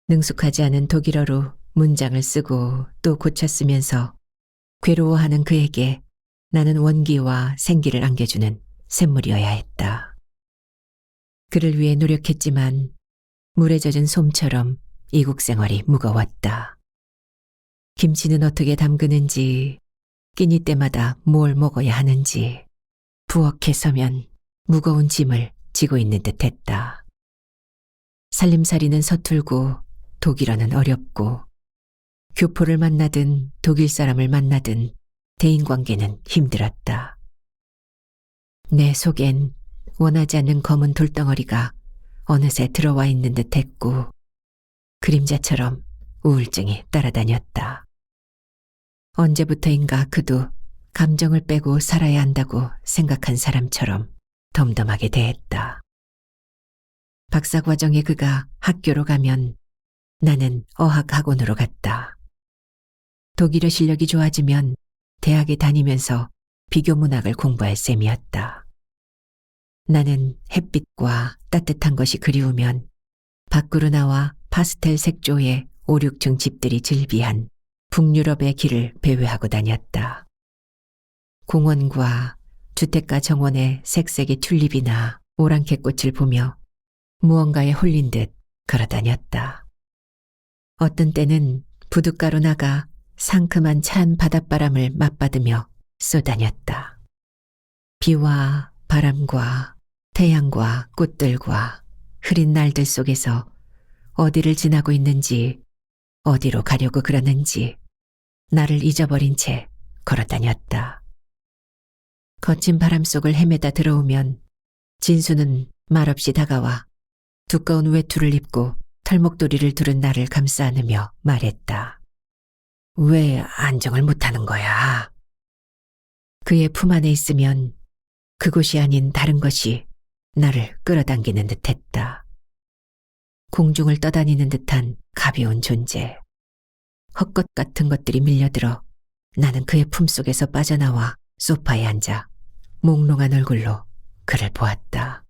능숙하지 않은 독일어로 문장을 쓰고 또 고쳤으면서 괴로워하는 그에게 나는 원기와 생기를 안겨주는 샘물이어야 했다. 그를 위해 노력했지만 물에 젖은 솜처럼 이국 생활이 무거웠다. 김치는 어떻게 담그는지, 끼니 때마다 뭘 먹어야 하는지, 부엌에 서면 무거운 짐을 지고 있는 듯 했다. 살림살이는 서툴고 독일어는 어렵고 교포를 만나든 독일 사람을 만나든 대인관계는 힘들었다. 내 속엔 원하지 않는 검은 돌덩어리가 어느새 들어와 있는 듯 했고 그림자처럼 우울증이 따라다녔다. 언제부터인가 그도 감정을 빼고 살아야 한다고 생각한 사람처럼 덤덤하게 대했다. 박사과정에 그가 학교로 가면 나는 어학학원으로 갔다. 독일어 실력이 좋아지면 대학에 다니면서 비교문학을 공부할 셈이었다. 나는 햇빛과 따뜻한 것이 그리우면 밖으로 나와 파스텔 색조의 5, 6층 집들이 즐비한 북유럽의 길을 배회하고 다녔다. 공원과 주택가 정원의 색색의 튤립이나 오랑캐꽃을 보며 무언가에 홀린 듯 걸어다녔다. 어떤 때는 부둣가로 나가 상큼한 찬 바닷바람을 맞받으며 쏘다녔다. 비와 바람과 태양과 꽃들과 흐린 날들 속에서 어디를 지나고 있는지 어디로 가려고 그러는지 나를 잊어버린 채 걸어다녔다. 거친 바람 속을 헤매다 들어오면 진수는 말없이 다가와 두꺼운 외투를 입고 털목도리를 두른 나를 감싸 안으며 말했다. 왜 안정을 못하는 거야? 그의 품 안에 있으면 그곳이 아닌 다른 것이 나를 끌어당기는 듯했다. 공중을 떠다니는 듯한 가벼운 존재. 헛것 같은 것들이 밀려들어 나는 그의 품속에서 빠져나와 소파에 앉아 몽롱한 얼굴로 그를 보았다.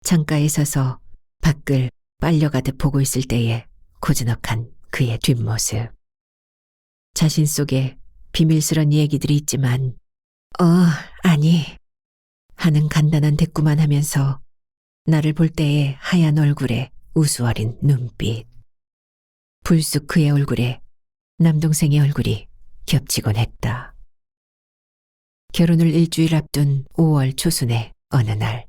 창가에 서서 밖을 빨려가듯 보고 있을 때에 고즈넉한 그의 뒷모습. 자신 속에 비밀스런 얘기들이 있지만 아니 하는 간단한 대꾸만 하면서 나를 볼 때의 하얀 얼굴에 우스워린 눈빛. 불쑥 그의 얼굴에 남동생의 얼굴이 겹치곤 했다. 결혼을 일주일 앞둔 5월 초순의 어느 날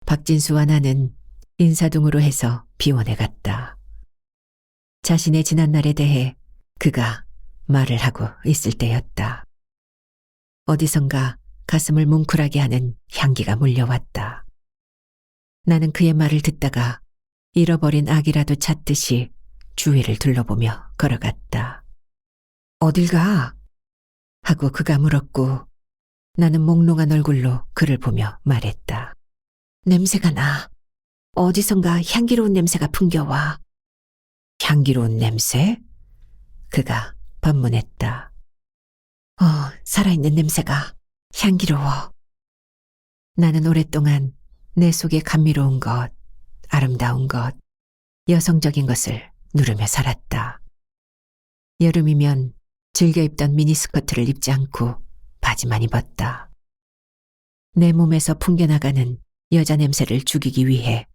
박진수와 나는 인사동으로 해서 비원에 갔다. 자신의 지난날에 대해 그가 말을 하고 있을 때였다. 어디선가 가슴을 뭉클하게 하는 향기가 물려왔다. 나는 그의 말을 듣다가 잃어버린 아기라도 찾듯이 주위를 둘러보며 걸어갔다. 어딜 가? 하고 그가 물었고 나는 몽롱한 얼굴로 그를 보며 말했다. 냄새가 나. 어디선가 향기로운 냄새가 풍겨와. 향기로운 냄새? 그가 반문했다. 살아있는 냄새가 향기로워. 나는 오랫동안 내 속에 감미로운 것, 아름다운 것, 여성적인 것을 누르며 살았다. 여름이면 즐겨 입던 미니스커트를 입지 않고 바지만 입었다. 내 몸에서 풍겨나가는 여자 냄새를 죽이기 위해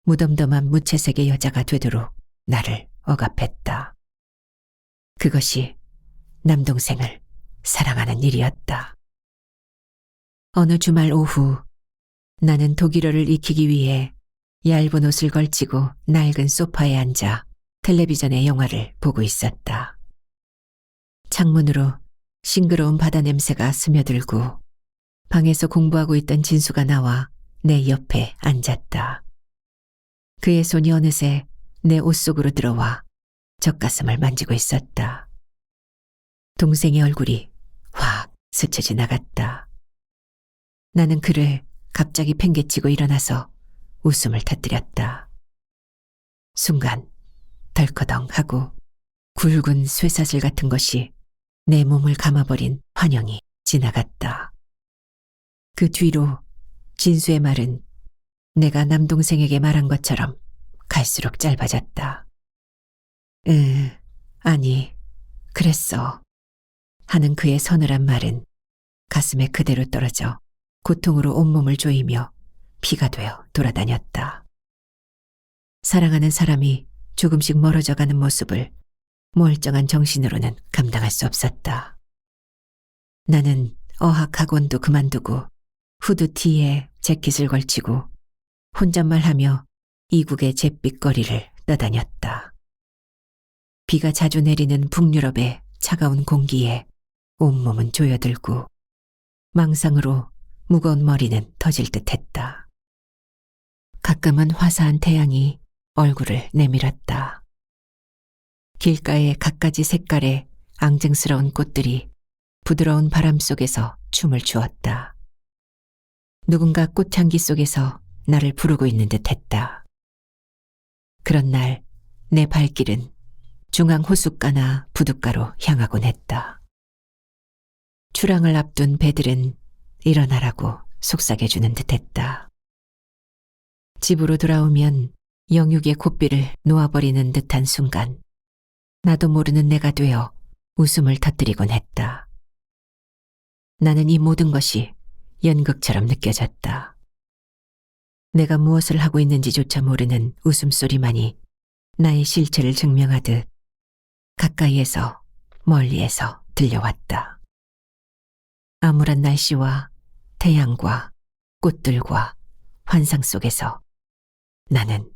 무덤덤한 무채색의 여자가 되도록 나를 억압했다. 그것이 남동생을 사랑하는 일이었다. 어느 주말 오후 나는 독일어를 익히기 위해 얇은 옷을 걸치고 낡은 소파에 앉아 텔레비전의 영화를 보고 있었다. 창문으로 싱그러운 바다 냄새가 스며들고 방에서 공부하고 있던 진수가 나와 내 옆에 앉았다. 그의 손이 어느새 내 옷 속으로 들어와 젖가슴을 만지고 있었다. 동생의 얼굴이 확 스쳐 지나갔다. 나는 그를 갑자기 팽개치고 일어나서 웃음을 터뜨렸다. 순간 덜커덩 하고 굵은 쇠사슬 같은 것이 내 몸을 감아버린 환영이 지나갔다. 그 뒤로 진수의 말은 내가 남동생에게 말한 것처럼 갈수록 짧아졌다. 아니, 그랬어. 하는 그의 서늘한 말은 가슴에 그대로 떨어져 고통으로 온몸을 조이며 피가 되어 돌아다녔다. 사랑하는 사람이 조금씩 멀어져가는 모습을 멀쩡한 정신으로는 감당할 수 없었다. 나는 어학학원도 그만두고 후드티에 재킷을 걸치고 혼잣말하며 이국의 잿빛 거리를 떠다녔다. 비가 자주 내리는 북유럽의 차가운 공기에 온몸은 조여들고 망상으로 무거운 머리는 터질 듯했다. 가끔은 화사한 태양이 얼굴을 내밀었다. 길가의 갖가지 색깔의 앙증스러운 꽃들이 부드러운 바람 속에서 춤을 추었다. 누군가 꽃향기 속에서 나를 부르고 있는 듯했다. 그런 날 내 발길은 중앙 호숫가나 부둣가로 향하곤 했다. 출항을 앞둔 배들은 일어나라고 속삭여주는 듯했다. 집으로 돌아오면 영육의 고삐를 놓아버리는 듯한 순간 나도 모르는 내가 되어 웃음을 터뜨리곤 했다. 나는 이 모든 것이 연극처럼 느껴졌다. 내가 무엇을 하고 있는지조차 모르는 웃음소리만이 나의 실체를 증명하듯 가까이에서 멀리에서 들려왔다. 암울한 날씨와 태양과 꽃들과 환상 속에서 나는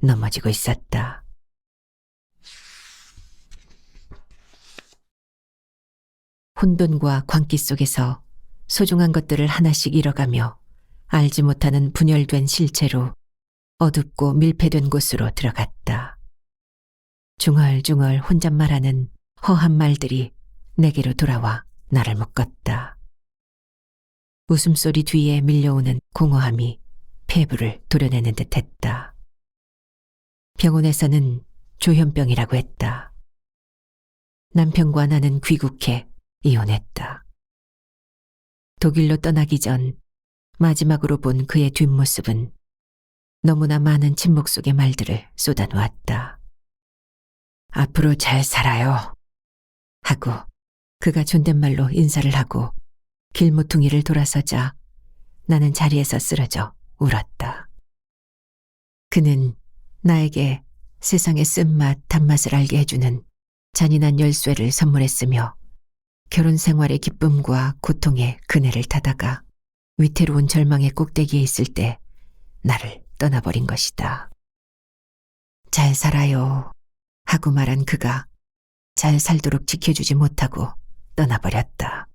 넘어지고 있었다. 혼돈과 광기 속에서 소중한 것들을 하나씩 잃어가며 알지 못하는 분열된 실체로 어둡고 밀폐된 곳으로 들어갔다. 중얼중얼 혼잣말하는 허한 말들이 내게로 돌아와 나를 묶었다. 웃음소리 뒤에 밀려오는 공허함이 폐부를 도려내는 듯했다. 병원에서는 조현병이라고 했다. 남편과 나는 귀국해 이혼했다. 독일로 떠나기 전 마지막으로 본 그의 뒷모습은 너무나 많은 침묵 속의 말들을 쏟아놓았다. 앞으로 잘 살아요. 하고 그가 존댓말로 인사를 하고 길모퉁이를 돌아서자 나는 자리에서 쓰러져 울었다. 그는 나에게 세상의 쓴맛, 단맛을 알게 해주는 잔인한 열쇠를 선물했으며 결혼 생활의 기쁨과 고통의 그네를 타다가 위태로운 절망의 꼭대기에 있을 때 나를 떠나버린 것이다. 잘 살아요. 하고 말한 그가 잘 살도록 지켜주지 못하고 떠나버렸다.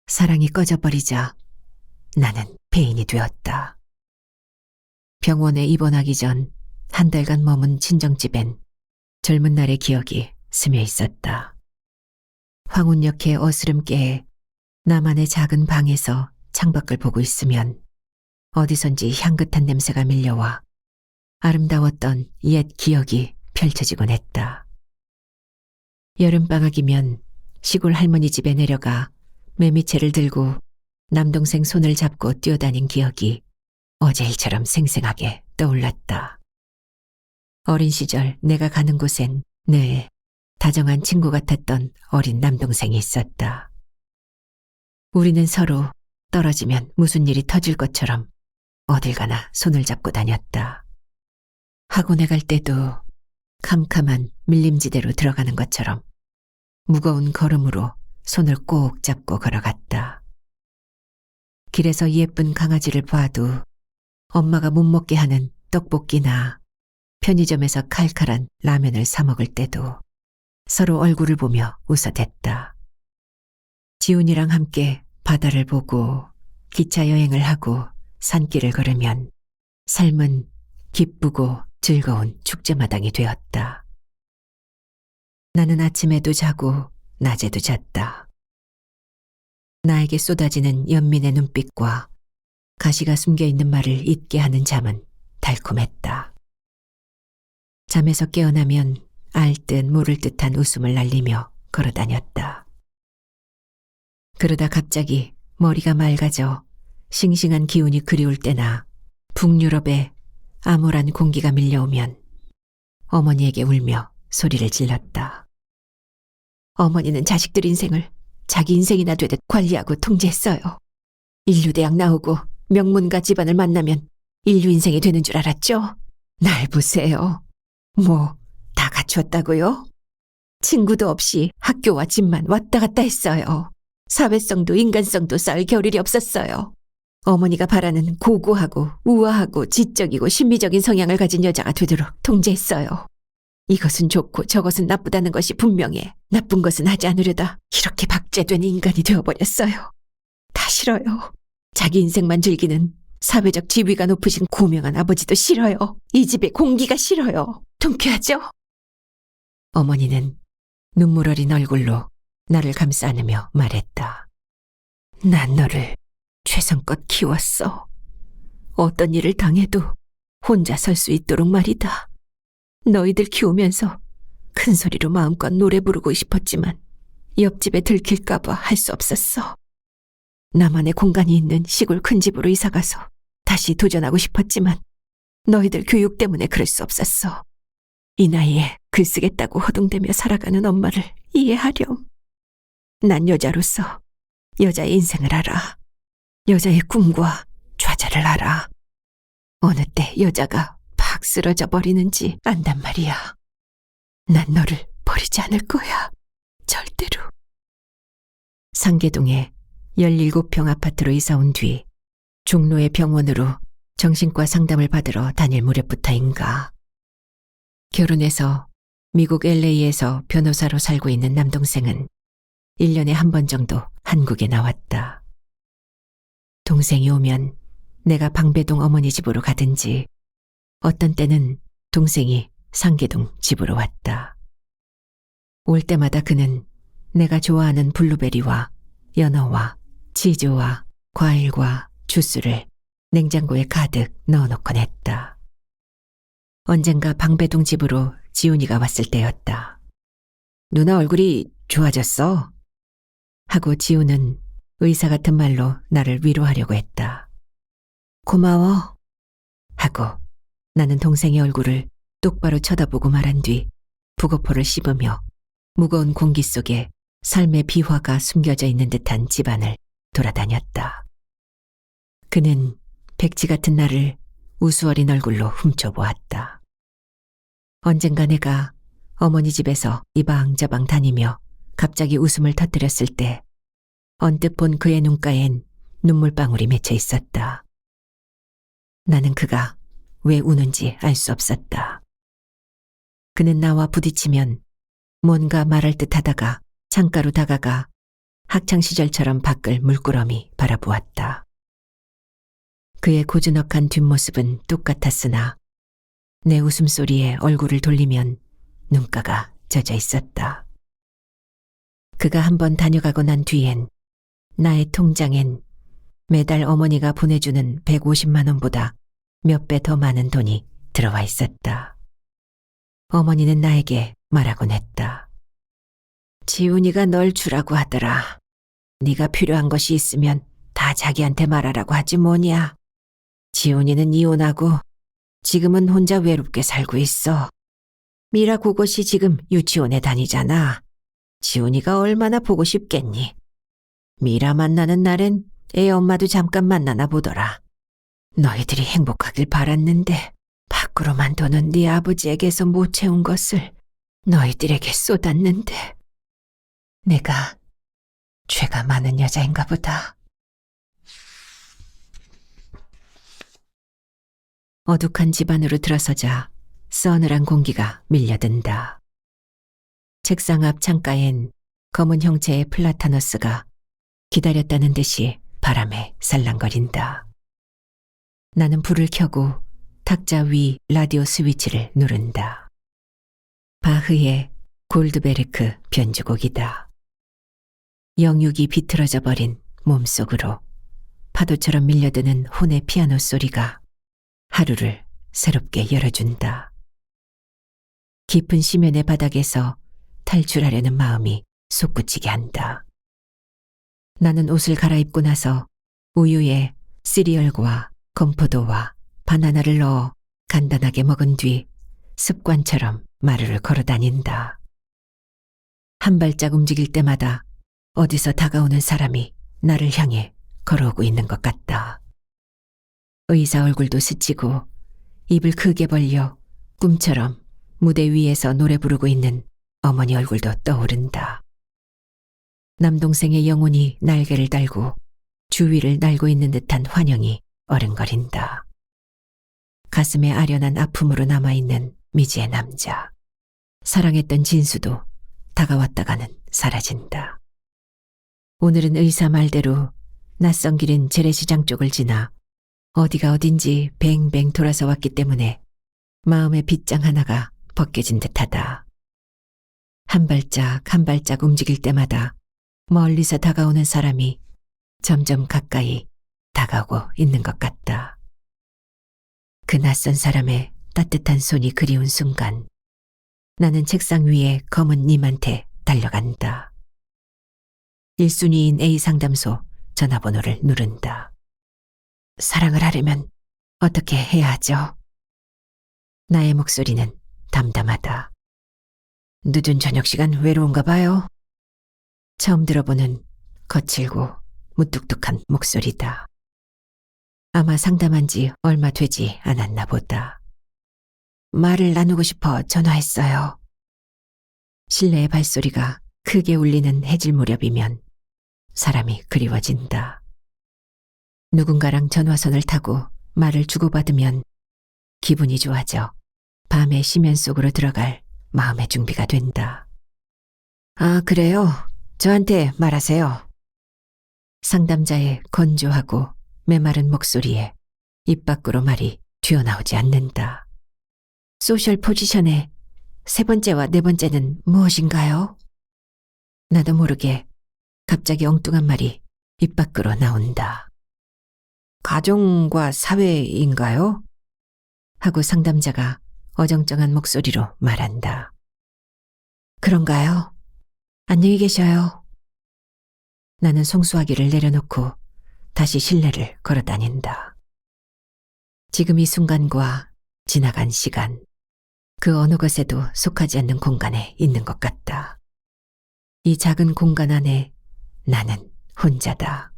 사랑이 꺼져버리자 나는 폐인이 되었다. 병원에 입원하기 전 한 달간 머문 친정집엔 젊은 날의 기억이 스며 있었다. 황운역의 어스름께에 나만의 작은 방에서 창밖을 보고 있으면 어디선지 향긋한 냄새가 밀려와 아름다웠던 옛 기억이 펼쳐지곤 했다. 여름방학이면 시골 할머니 집에 내려가 매미채를 들고 남동생 손을 잡고 뛰어다닌 기억이 어제 일처럼 생생하게 떠올랐다. 어린 시절 내가 가는 곳엔 늘 다정한 친구 같았던 어린 남동생이 있었다. 우리는 서로 떨어지면 무슨 일이 터질 것처럼 어딜 가나 손을 잡고 다녔다. 학원에 갈 때도 캄캄한 밀림지대로 들어가는 것처럼 무거운 걸음으로 손을 꼭 잡고 걸어갔다. 길에서 예쁜 강아지를 봐도 엄마가 못 먹게 하는 떡볶이나 편의점에서 칼칼한 라면을 사 먹을 때도 서로 얼굴을 보며 웃어댔다. 지훈이랑 함께 바다를 보고 기차 여행을 하고 산길을 걸으면 삶은 기쁘고 즐거운 축제마당이 되었다. 나는 아침에도 자고 낮에도 잤다. 나에게 쏟아지는 연민의 눈빛과 가시가 숨겨있는 말을 잊게 하는 잠은 달콤했다. 잠에서 깨어나면 알 듯 모를 듯한 웃음을 날리며 걸어다녔다. 그러다 갑자기 머리가 맑아져 싱싱한 기운이 그리울 때나 북유럽의 암울한 공기가 밀려오면 어머니에게 울며 소리를 질렀다. 어머니는 자식들 인생을 자기 인생이나 되듯 관리하고 통제했어요. 인류대학 나오고 명문가 집안을 만나면 인류 인생이 되는 줄 알았죠? 날 보세요. 뭐 다 갖추었다고요? 친구도 없이 학교와 집만 왔다 갔다 했어요. 사회성도 인간성도 쌓을 겨를이 없었어요. 어머니가 바라는 고고하고 우아하고 지적이고 신비적인 성향을 가진 여자가 되도록 통제했어요. 이것은 좋고 저것은 나쁘다는 것이 분명해. 나쁜 것은 하지 않으려다 이렇게 박제된 인간이 되어버렸어요. 다 싫어요. 자기 인생만 즐기는 사회적 지위가 높으신 고명한 아버지도 싫어요. 이 집의 공기가 싫어요. 통쾌하죠? 어머니는 눈물 어린 얼굴로 나를 감싸 안으며 말했다. 난 너를 최선껏 키웠어. 어떤 일을 당해도 혼자 설 수 있도록 말이다. 너희들 키우면서 큰 소리로 마음껏 노래 부르고 싶었지만 옆집에 들킬까봐 할 수 없었어. 나만의 공간이 있는 시골 큰 집으로 이사가서 다시 도전하고 싶었지만 너희들 교육 때문에 그럴 수 없었어. 이 나이에 글 쓰겠다고 허둥대며 살아가는 엄마를 이해하렴. 난 여자로서 여자의 인생을 알아. 여자의 꿈과 좌절을 알아. 어느 때 여자가 팍 쓰러져 버리는지 안단 말이야. 난 너를 버리지 않을 거야. 절대로. 상계동에 17평 아파트로 이사 온 뒤 종로의 병원으로 정신과 상담을 받으러 다닐 무렵부터인가. 결혼해서 미국 LA에서 변호사로 살고 있는 남동생은 1년에 한 번 정도 한국에 나왔다. 동생이 오면 내가 방배동 어머니 집으로 가든지 어떤 때는 동생이 상계동 집으로 왔다. 올 때마다 그는 내가 좋아하는 블루베리와 연어와 치즈와 과일과 주스를 냉장고에 가득 넣어놓곤 했다. 언젠가 방배동 집으로 지훈이가 왔을 때였다. 누나 얼굴이 좋아졌어? 하고 지훈은 의사 같은 말로 나를 위로하려고 했다. 고마워. 하고 나는 동생의 얼굴을 똑바로 쳐다보고 말한 뒤 북어포를 씹으며 무거운 공기 속에 삶의 비화가 숨겨져 있는 듯한 집안을 돌아다녔다. 그는 백지 같은 나를 우스어린 얼굴로 훔쳐보았다. 언젠가 내가 어머니 집에서 이방저방 다니며 갑자기 웃음을 터뜨렸을 때 언뜻 본 그의 눈가엔 눈물방울이 맺혀 있었다. 나는 그가 왜 우는지 알 수 없었다. 그는 나와 부딪히면 뭔가 말할 듯 하다가 창가로 다가가 학창시절처럼 밖을 물끄러미 바라보았다. 그의 고즈넉한 뒷모습은 똑같았으나 내 웃음소리에 얼굴을 돌리면 눈가가 젖어 있었다. 그가 한번 다녀가고 난 뒤엔 나의 통장엔 매달 어머니가 보내주는 150만 원보다 몇 배 더 많은 돈이 들어와 있었다. 어머니는 나에게 말하곤 했다. 지훈이가 널 주라고 하더라. 네가 필요한 것이 있으면 다 자기한테 말하라고 하지 뭐냐. 지훈이는 이혼하고 지금은 혼자 외롭게 살고 있어. 미라 그것이 지금 유치원에 다니잖아. 지훈이가 얼마나 보고 싶겠니. 미라 만나는 날엔 애 엄마도 잠깐 만나나 보더라. 너희들이 행복하길 바랐는데 밖으로만 도는 네 아버지에게서 못 채운 것을 너희들에게 쏟았는데 내가 죄가 많은 여자인가 보다. 어둑한 집 안으로 들어서자 서늘한 공기가 밀려든다. 책상 앞 창가엔 검은 형체의 플라타너스가 기다렸다는 듯이 바람에 살랑거린다. 나는 불을 켜고 탁자 위 라디오 스위치를 누른다. 바흐의 골드베르크 변주곡이다. 영육이 비틀어져 버린 몸속으로 파도처럼 밀려드는 혼의 피아노 소리가 하루를 새롭게 열어준다. 깊은 심연의 바닥에서 탈출하려는 마음이 솟구치게 한다. 나는 옷을 갈아입고 나서 우유에 시리얼과 건포도와 바나나를 넣어 간단하게 먹은 뒤 습관처럼 마루를 걸어 다닌다. 한 발짝 움직일 때마다 어디서 다가오는 사람이 나를 향해 걸어오고 있는 것 같다. 의사 얼굴도 스치고 입을 크게 벌려 꿈처럼 무대 위에서 노래 부르고 있는 어머니 얼굴도 떠오른다. 남동생의 영혼이 날개를 달고 주위를 날고 있는 듯한 환영이 어른거린다. 가슴에 아련한 아픔으로 남아있는 미지의 남자. 사랑했던 진수도 다가왔다가는 사라진다. 오늘은 의사 말대로 낯선 길인 재래시장 쪽을 지나 어디가 어딘지 뱅뱅 돌아서 왔기 때문에 마음의 빗장 하나가 벗겨진 듯하다. 한 발짝 한 발짝 움직일 때마다 멀리서 다가오는 사람이 점점 가까이 다가오고 있는 것 같다. 그 낯선 사람의 따뜻한 손이 그리운 순간 나는 책상 위에 검은 님한테 달려간다. 1순위인 A 상담소 전화번호를 누른다. 사랑을 하려면 어떻게 해야 하죠? 나의 목소리는 담담하다. 늦은 저녁 시간 외로운가 봐요. 처음 들어보는 거칠고 무뚝뚝한 목소리다. 아마 상담한 지 얼마 되지 않았나 보다. 말을 나누고 싶어 전화했어요. 실내의 발소리가 크게 울리는 해질 무렵이면 사람이 그리워진다. 누군가랑 전화선을 타고 말을 주고받으면 기분이 좋아져 밤의 심연 속으로 들어갈 마음의 준비가 된다. 아, 그래요? 저한테 말하세요. 상담자의 건조하고 메마른 목소리에 입 밖으로 말이 튀어나오지 않는다. 소셜 포지션의 세 번째와 네 번째는 무엇인가요? 나도 모르게 갑자기 엉뚱한 말이 입 밖으로 나온다. 가정과 사회인가요? 하고 상담자가 어정쩡한 목소리로 말한다. 그런가요? 안녕히 계셔요. 나는 송수화기를 내려놓고 다시 실내를 걸어 다닌다. 지금 이 순간과 지나간 시간, 그 어느 것에도 속하지 않는 공간에 있는 것 같다. 이 작은 공간 안에 나는 혼자다.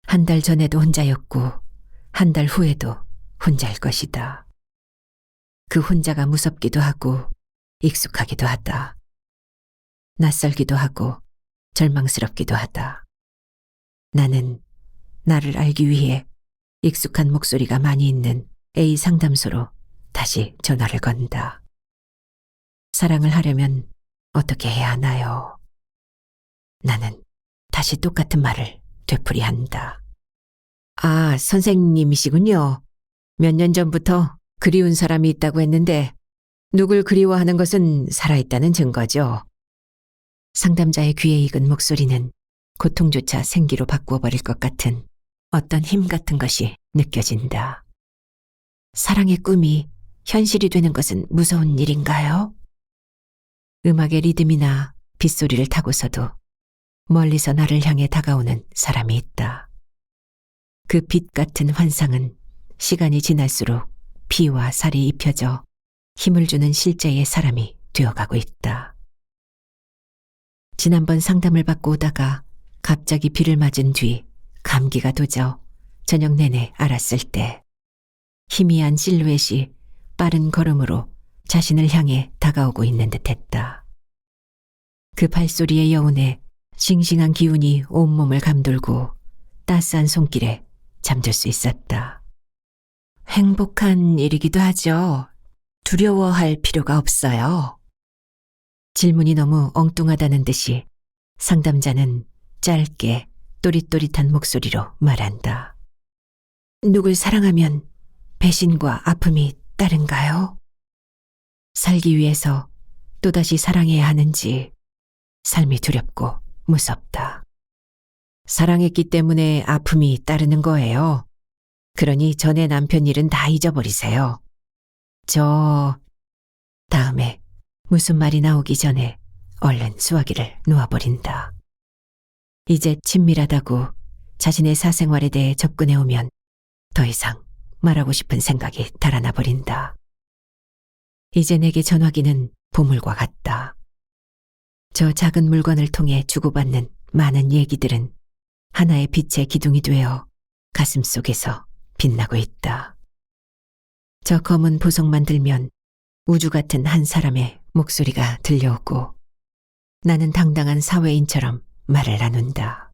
한 달 전에도 혼자였고 한 달 후에도 혼자일 것이다. 그 혼자가 무섭기도 하고 익숙하기도 하다. 낯설기도 하고 절망스럽기도 하다. 나는 나를 알기 위해 익숙한 목소리가 많이 있는 A 상담소로 다시 전화를 건다. 사랑을 하려면 어떻게 해야 하나요? 나는 다시 똑같은 말을 되풀이한다. 아, 선생님이시군요. 몇 년 전부터 그리운 사람이 있다고 했는데 누굴 그리워하는 것은 살아있다는 증거죠. 상담자의 귀에 익은 목소리는 고통조차 생기로 바꾸어 버릴 것 같은 어떤 힘 같은 것이 느껴진다. 사랑의 꿈이 현실이 되는 것은 무서운 일인가요? 음악의 리듬이나 빗소리를 타고서도 멀리서 나를 향해 다가오는 사람이 있다. 그 빛 같은 환상은 시간이 지날수록 피와 살이 입혀져 힘을 주는 실제의 사람이 되어가고 있다. 지난번 상담을 받고 오다가 갑자기 비를 맞은 뒤 감기가 도져 저녁 내내 앓았을 때 희미한 실루엣이 빠른 걸음으로 자신을 향해 다가오고 있는 듯했다. 그 발소리의 여운에 싱싱한 기운이 온몸을 감돌고 따스한 손길에 잠들 수 있었다. 행복한 일이기도 하죠. 두려워할 필요가 없어요. 질문이 너무 엉뚱하다는 듯이 상담자는 짧게 또릿또릿한 목소리로 말한다. 누굴 사랑하면 배신과 아픔이 따른가요? 살기 위해서 또다시 사랑해야 하는지 삶이 두렵고 무섭다. 사랑했기 때문에 아픔이 따르는 거예요. 그러니 전에 남편 일은 다 잊어버리세요. 다음에 무슨 말이 나오기 전에 얼른 수화기를 놓아버린다. 이제 친밀하다고 자신의 사생활에 대해 접근해오면 더 이상 말하고 싶은 생각이 달아나 버린다. 이제 내게 전화기는 보물과 같다. 저 작은 물건을 통해 주고받는 많은 얘기들은 하나의 빛의 기둥이 되어 가슴 속에서 빛나고 있다. 저 검은 보석만 들면 우주 같은 한 사람의 목소리가 들려오고 나는 당당한 사회인처럼 말을 나눈다.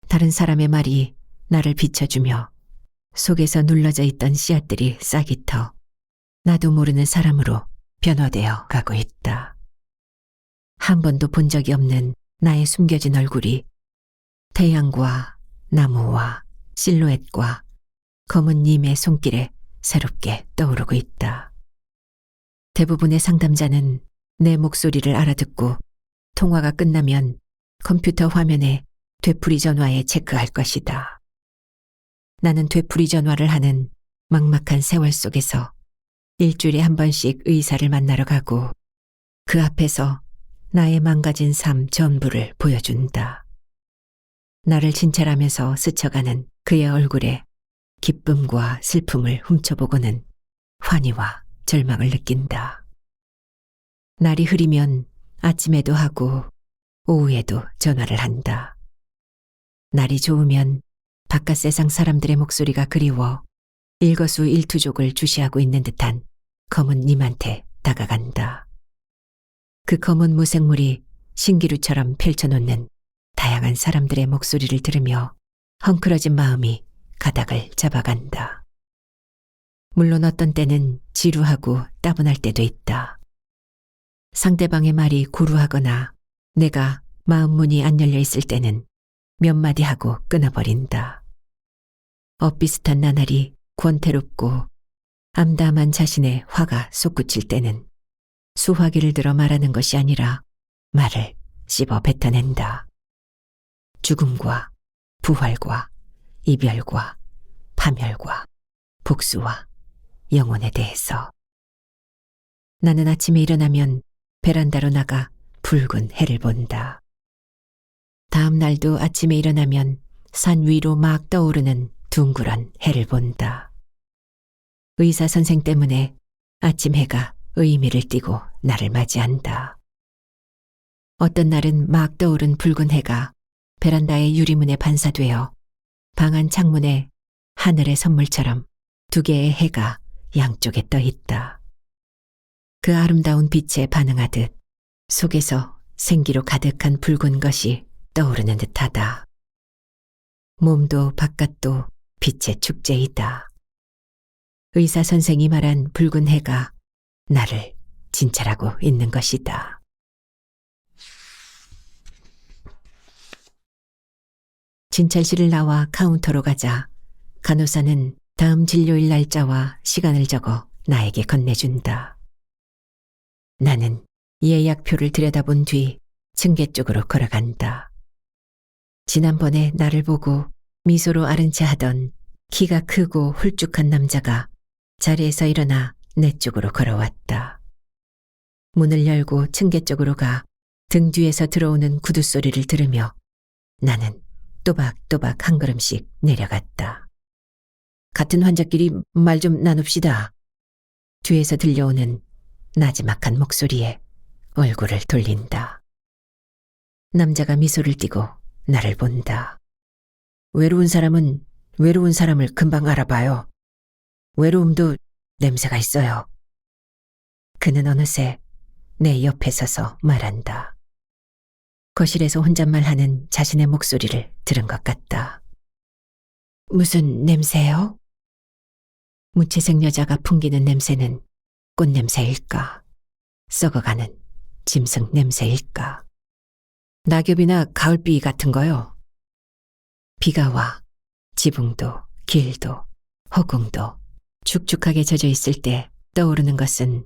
다른 사람의 말이 나를 비춰주며 속에서 눌러져 있던 씨앗들이 싹이 터 나도 모르는 사람으로 변화되어 가고 있다. 한 번도 본 적이 없는 나의 숨겨진 얼굴이 태양과 나무와 실루엣과 검은 님의 손길에 새롭게 떠오르고 있다. 대부분의 상담자는 내 목소리를 알아듣고 통화가 끝나면 컴퓨터 화면에 되풀이 전화에 체크할 것이다. 나는 되풀이 전화를 하는 막막한 세월 속에서 일주일에 한 번씩 의사를 만나러 가고 그 앞에서 나의 망가진 삶 전부를 보여준다. 나를 진찰하면서 스쳐가는 그의 얼굴에 기쁨과 슬픔을 훔쳐보고는 환희와 절망을 느낀다. 날이 흐리면 아침에도 하고 오후에도 전화를 한다. 날이 좋으면 바깥 세상 사람들의 목소리가 그리워 일거수일투족을 주시하고 있는 듯한 검은 님한테 다가간다. 그 검은 무생물이 신기루처럼 펼쳐놓는 다양한 사람들의 목소리를 들으며 헝클어진 마음이 가닥을 잡아간다. 물론 어떤 때는 지루하고 따분할 때도 있다. 상대방의 말이 고루하거나 내가 마음 문이 안 열려 있을 때는 몇 마디 하고 끊어버린다. 엇비슷한 나날이 권태롭고 암담한 자신의 화가 솟구칠 때는 수화기를 들어 말하는 것이 아니라 말을 씹어 뱉어낸다. 죽음과 부활과 이별과 파멸과 복수와 영혼에 대해서. 나는 아침에 일어나면 베란다로 나가 붉은 해를 본다. 다음 날도 아침에 일어나면 산 위로 막 떠오르는 둥그런 해를 본다. 의사 선생 때문에 아침 해가 의미를 띠고 나를 맞이한다. 어떤 날은 막 떠오른 붉은 해가 베란다의 유리문에 반사되어 방 안 창문에 하늘의 선물처럼 두 개의 해가 양쪽에 떠 있다. 그 아름다운 빛에 반응하듯 속에서 생기로 가득한 붉은 것이 떠오르는 듯하다. 몸도 바깥도 빛의 축제이다. 의사 선생이 말한 붉은 해가 나를 진찰하고 있는 것이다. 진찰실을 나와 카운터로 가자 간호사는 다음 진료일 날짜와 시간을 적어 나에게 건네준다. 나는 예약표를 들여다본 뒤 층계 쪽으로 걸어간다. 지난번에 나를 보고 미소로 아른 채 하던 키가 크고 홀쭉한 남자가 자리에서 일어나 내 쪽으로 걸어왔다. 문을 열고 층계 쪽으로 가 등 뒤에서 들어오는 구두 소리를 들으며 나는 또박또박 한 걸음씩 내려갔다. 같은 환자끼리 말 좀 나눕시다. 뒤에서 들려오는 나지막한 목소리에 얼굴을 돌린다. 남자가 미소를 띠고 나를 본다. 외로운 사람은 외로운 사람을 금방 알아봐요. 외로움도 냄새가 있어요. 그는 어느새 내 옆에 서서 말한다. 거실에서 혼잣말하는 자신의 목소리를 들은 것 같다. 무슨 냄새요? 무채색 여자가 풍기는 냄새는 꽃냄새일까? 썩어가는 짐승 냄새일까? 낙엽이나 가을비 같은 거요. 비가 와 지붕도 길도 허공도 축축하게 젖어 있을 때 떠오르는 것은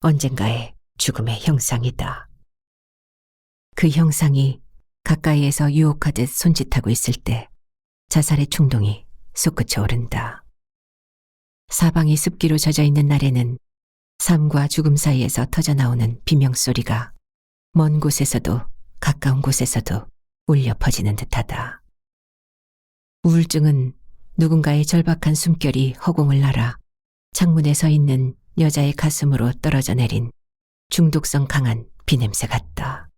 언젠가의 죽음의 형상이다. 그 형상이 가까이에서 유혹하듯 손짓하고 있을 때 자살의 충동이 솟구쳐 오른다. 사방이 습기로 젖어 있는 날에는 삶과 죽음 사이에서 터져나오는 비명소리가 먼 곳에서도 가까운 곳에서도 울려 퍼지는 듯하다. 우울증은 누군가의 절박한 숨결이 허공을 날아 창문에 서 있는 여자의 가슴으로 떨어져 내린 중독성 강한 비냄새 같다.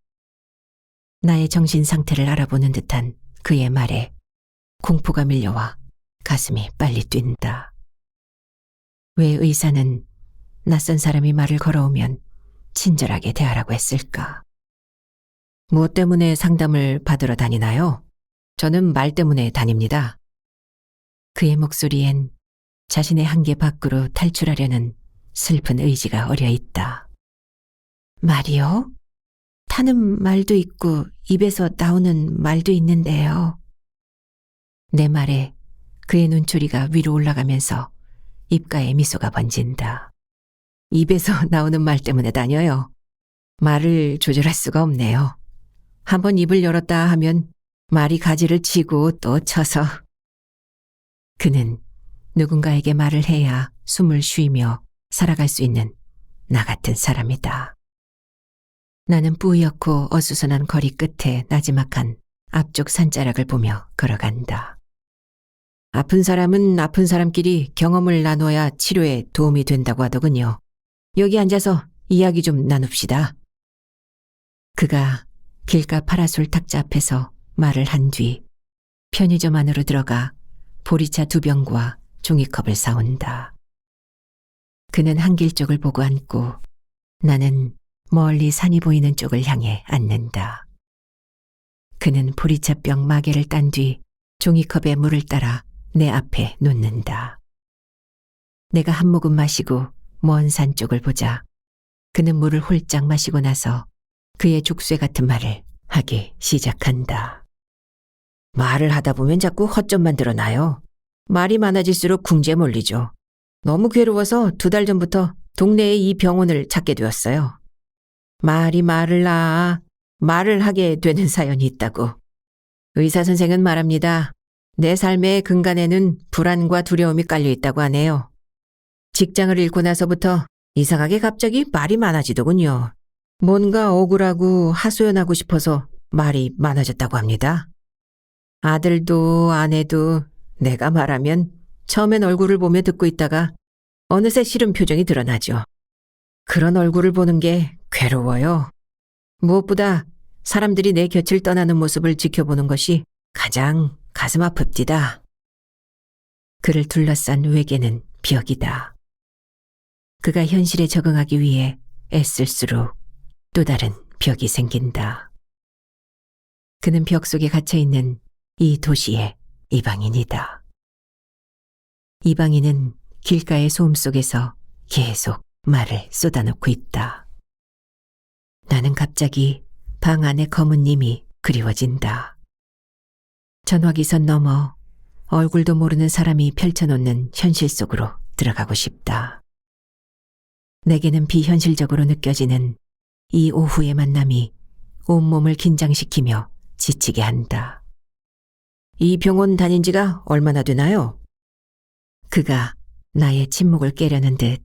나의 정신 상태를 알아보는 듯한 그의 말에 공포가 밀려와 가슴이 빨리 뛴다. 왜 의사는 낯선 사람이 말을 걸어오면 친절하게 대하라고 했을까? 무엇 때문에 상담을 받으러 다니나요? 저는 말 때문에 다닙니다. 그의 목소리엔 자신의 한계 밖으로 탈출하려는 슬픈 의지가 어려 있다. 말이요? 타는 말도 있고 입에서 나오는 말도 있는데요. 내 말에 그의 눈초리가 위로 올라가면서 입가에 미소가 번진다. 입에서 나오는 말 때문에 다녀요. 말을 조절할 수가 없네요. 한번 입을 열었다 하면 말이 가지를 치고 또 쳐서. 그는 누군가에게 말을 해야 숨을 쉬며 살아갈 수 있는 나 같은 사람이다. 나는 뿌옇고 어수선한 거리 끝에 나지막한 앞쪽 산자락을 보며 걸어간다. 아픈 사람은 아픈 사람끼리 경험을 나눠야 치료에 도움이 된다고 하더군요. 여기 앉아서 이야기 좀 나눕시다. 그가 길가 파라솔 탁자 앞에서 말을 한 뒤 편의점 안으로 들어가 보리차 2병과 종이컵을 사온다. 그는 한길 쪽을 보고 앉고 나는 멀리 산이 보이는 쪽을 향해 앉는다. 그는 보리차병 마개를 딴 뒤 종이컵에 물을 따라 내 앞에 놓는다. 내가 한 모금 마시고 먼 산 쪽을 보자 그는 물을 홀짝 마시고 나서 그의 족쇄 같은 말을 하기 시작한다. 말을 하다 보면 자꾸 허점만 드러나요. 말이 많아질수록 궁지에 몰리죠. 너무 괴로워서 2달 전부터 동네에 이 병원을 찾게 되었어요. 말이 말을 낳아 말을 하게 되는 사연이 있다고. 의사 선생은 말합니다. 내 삶의 근간에는 불안과 두려움이 깔려 있다고 하네요. 직장을 잃고 나서부터 이상하게 갑자기 말이 많아지더군요. 뭔가 억울하고 하소연하고 싶어서 말이 많아졌다고 합니다. 아들도 아내도 내가 말하면 처음엔 얼굴을 보며 듣고 있다가 어느새 싫은 표정이 드러나죠. 그런 얼굴을 보는 게 괴로워요. 무엇보다 사람들이 내 곁을 떠나는 모습을 지켜보는 것이 가장 가슴 아픕디다. 그를 둘러싼 외계는 벽이다. 그가 현실에 적응하기 위해 애쓸수록 또 다른 벽이 생긴다. 그는 벽 속에 갇혀있는 이 도시의 이방인이다. 이방인은 길가의 소음 속에서 계속 말을 쏟아놓고 있다. 나는 갑자기 방 안의 검은 님이 그리워진다. 전화기선 넘어 얼굴도 모르는 사람이 펼쳐놓는 현실 속으로 들어가고 싶다. 내게는 비현실적으로 느껴지는 이 오후의 만남이 온몸을 긴장시키며 지치게 한다. 이 병원 다닌 지가 얼마나 되나요? 그가 나의 침묵을 깨려는 듯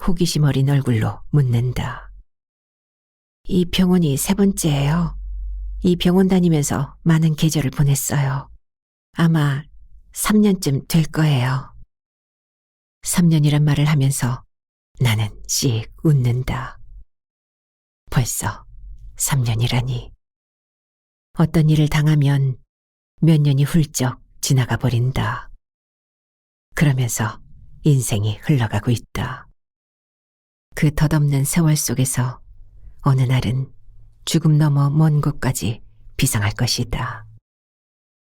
호기심 어린 얼굴로 묻는다. 이 병원이 세 번째예요. 이 병원 다니면서 많은 계절을 보냈어요. 아마 3년쯤 될 거예요. 3년이란 말을 하면서 나는 씩 웃는다. 벌써 3년이라니. 어떤 일을 당하면 몇 년이 훌쩍 지나가 버린다. 그러면서 인생이 흘러가고 있다. 그 덧없는 세월 속에서 어느 날은 죽음 넘어 먼 곳까지 비상할 것이다.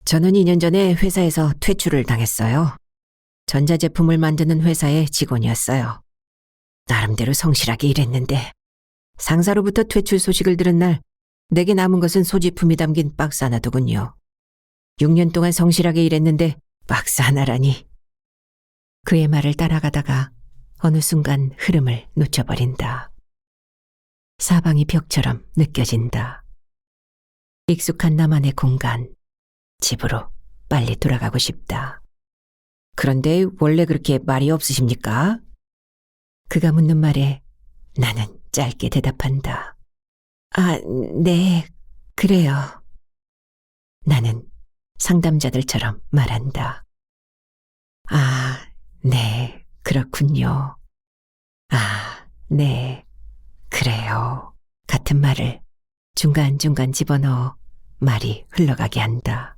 저는 2년 전에 회사에서 퇴출을 당했어요. 전자제품을 만드는 회사의 직원이었어요. 나름대로 성실하게 일했는데 상사로부터 퇴출 소식을 들은 날 내게 남은 것은 소지품이 담긴 박스 하나더군요. 6년 동안 성실하게 일했는데 박스 하나라니. 그의 말을 따라가다가 어느 순간 흐름을 놓쳐버린다. 사방이 벽처럼 느껴진다. 익숙한 나만의 공간, 집으로 빨리 돌아가고 싶다. 그런데 원래 그렇게 말이 없으십니까? 그가 묻는 말에 나는 짧게 대답한다. 아, 네, 그래요. 나는 상담자들처럼 말한다. 아, 네, 그렇군요. 아, 네, 그래요. 같은 말을 중간중간 집어넣어 말이 흘러가게 한다.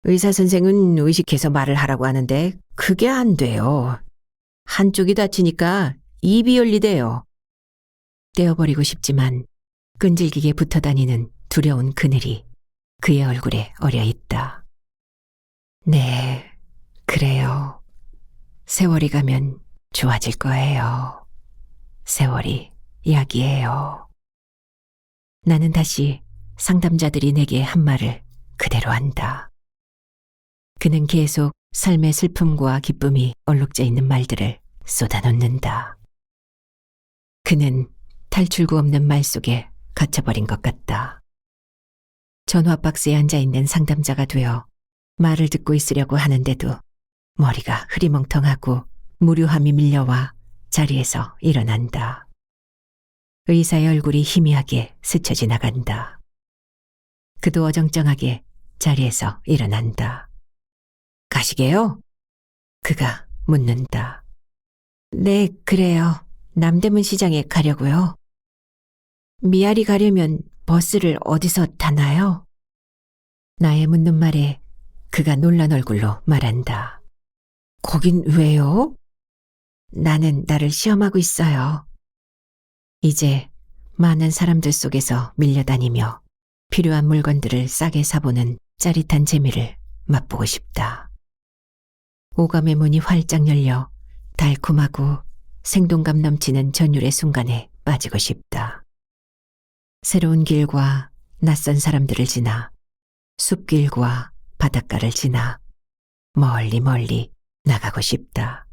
의사 선생은 의식해서 말을 하라고 하는데 그게 안 돼요. 한쪽이 다치니까 입이 열리대요. 떼어버리고 싶지만 끈질기게 붙어다니는 두려운 그늘이 그의 얼굴에 어려 있다. 네, 그래요. 세월이 가면 좋아질 거예요. 세월이 약이에요. 나는 다시 상담자들이 내게 한 말을 그대로 한다. 그는 계속 삶의 슬픔과 기쁨이 얼룩져 있는 말들을 쏟아놓는다. 그는 탈출구 없는 말 속에 갇혀버린 것 같다. 전화 박스에 앉아있는 상담자가 되어 말을 듣고 있으려고 하는데도 머리가 흐리멍텅하고 무료함이 밀려와 자리에서 일어난다. 의사의 얼굴이 희미하게 스쳐 지나간다. 그도 어정쩡하게 자리에서 일어난다. 가시게요? 그가 묻는다. 네, 그래요. 남대문 시장에 가려고요. 미아리 가려면 버스를 어디서 타나요? 나의 묻는 말에 그가 놀란 얼굴로 말한다. 거긴 왜요? 나는 나를 시험하고 있어요. 이제 많은 사람들 속에서 밀려다니며 필요한 물건들을 싸게 사보는 짜릿한 재미를 맛보고 싶다. 오감의 문이 활짝 열려 달콤하고 생동감 넘치는 전율의 순간에 빠지고 싶다. 새로운 길과 낯선 사람들을 지나 숲길과 바닷가를 지나 멀리 멀리 나가고 싶다.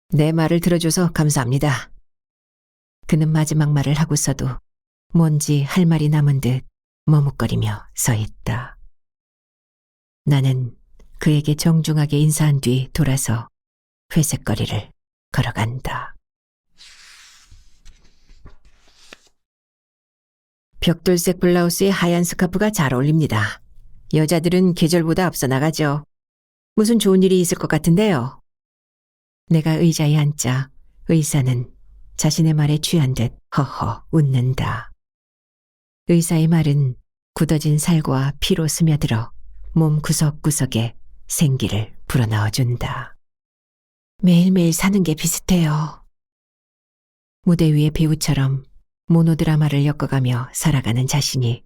내 말을 들어줘서 감사합니다. 그는 마지막 말을 하고서도 뭔지 할 말이 남은 듯 머뭇거리며 서 있다. 나는 그에게 정중하게 인사한 뒤 돌아서 회색거리를 걸어간다. 벽돌색 블라우스에 하얀 스카프가 잘 어울립니다. 여자들은 계절보다 앞서 나가죠. 무슨 좋은 일이 있을 것 같은데요. 내가 의자에 앉자 의사는 자신의 말에 취한 듯 허허 웃는다. 의사의 말은 굳어진 살과 피로 스며들어 몸 구석구석에 생기를 불어넣어준다. 매일매일 사는 게 비슷해요. 무대 위의 배우처럼 모노드라마를 엮어가며 살아가는 자신이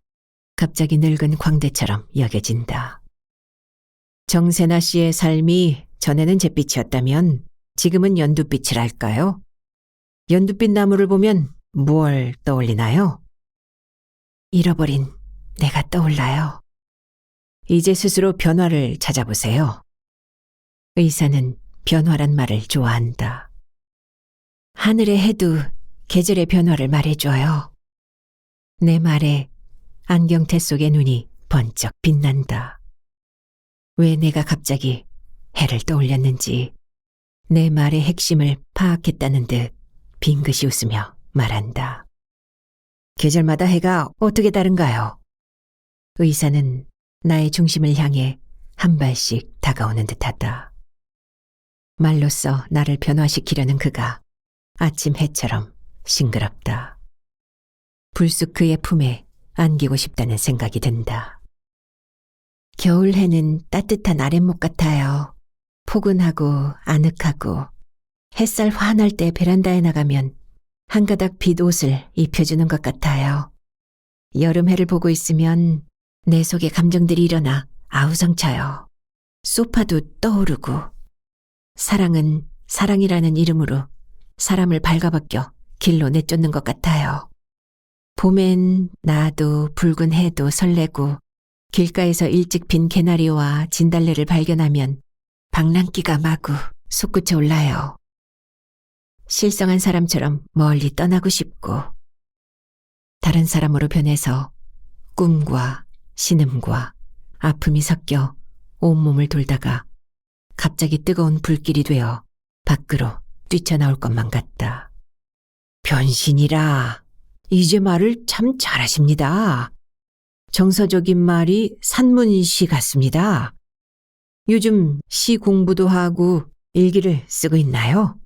갑자기 늙은 광대처럼 여겨진다. 정세나 씨의 삶이 전에는 잿빛이었다면 지금은 연두빛을 할까요? 연두빛 나무를 보면 무얼 떠올리나요? 잃어버린 내가 떠올라요. 이제 스스로 변화를 찾아보세요. 의사는 변화란 말을 좋아한다. 하늘의 해도 계절의 변화를 말해줘요. 내 말에 안경테 속의 눈이 번쩍 빛난다. 왜 내가 갑자기 해를 떠올렸는지 내 말의 핵심을 파악했다는 듯 빙긋이 웃으며 말한다. 계절마다 해가 어떻게 다른가요? 의사는 나의 중심을 향해 한 발씩 다가오는 듯하다. 말로써 나를 변화시키려는 그가 아침 해처럼 싱그럽다. 불쑥 그의 품에 안기고 싶다는 생각이 든다. 겨울 해는 따뜻한 아랫목 같아요. 포근하고 아늑하고 햇살 환할 때 베란다에 나가면 한 가닥 빛 옷을 입혀주는 것 같아요. 여름 해를 보고 있으면 내 속의 감정들이 일어나 아우성쳐요. 소파도 떠오르고 사랑은 사랑이라는 이름으로 사람을 발가벗겨 길로 내쫓는 것 같아요. 봄엔 나도 붉은 해도 설레고 길가에서 일찍 핀 개나리와 진달래를 발견하면 방랑기가 마구 솟구쳐 올라요. 실성한 사람처럼 멀리 떠나고 싶고 다른 사람으로 변해서 꿈과 신음과 아픔이 섞여 온몸을 돌다가 갑자기 뜨거운 불길이 되어 밖으로 뛰쳐나올 것만 같다. 변신이라. 이제 말을 참 잘하십니다. 정서적인 말이 산문시 같습니다. 요즘 시 공부도 하고 일기를 쓰고 있나요?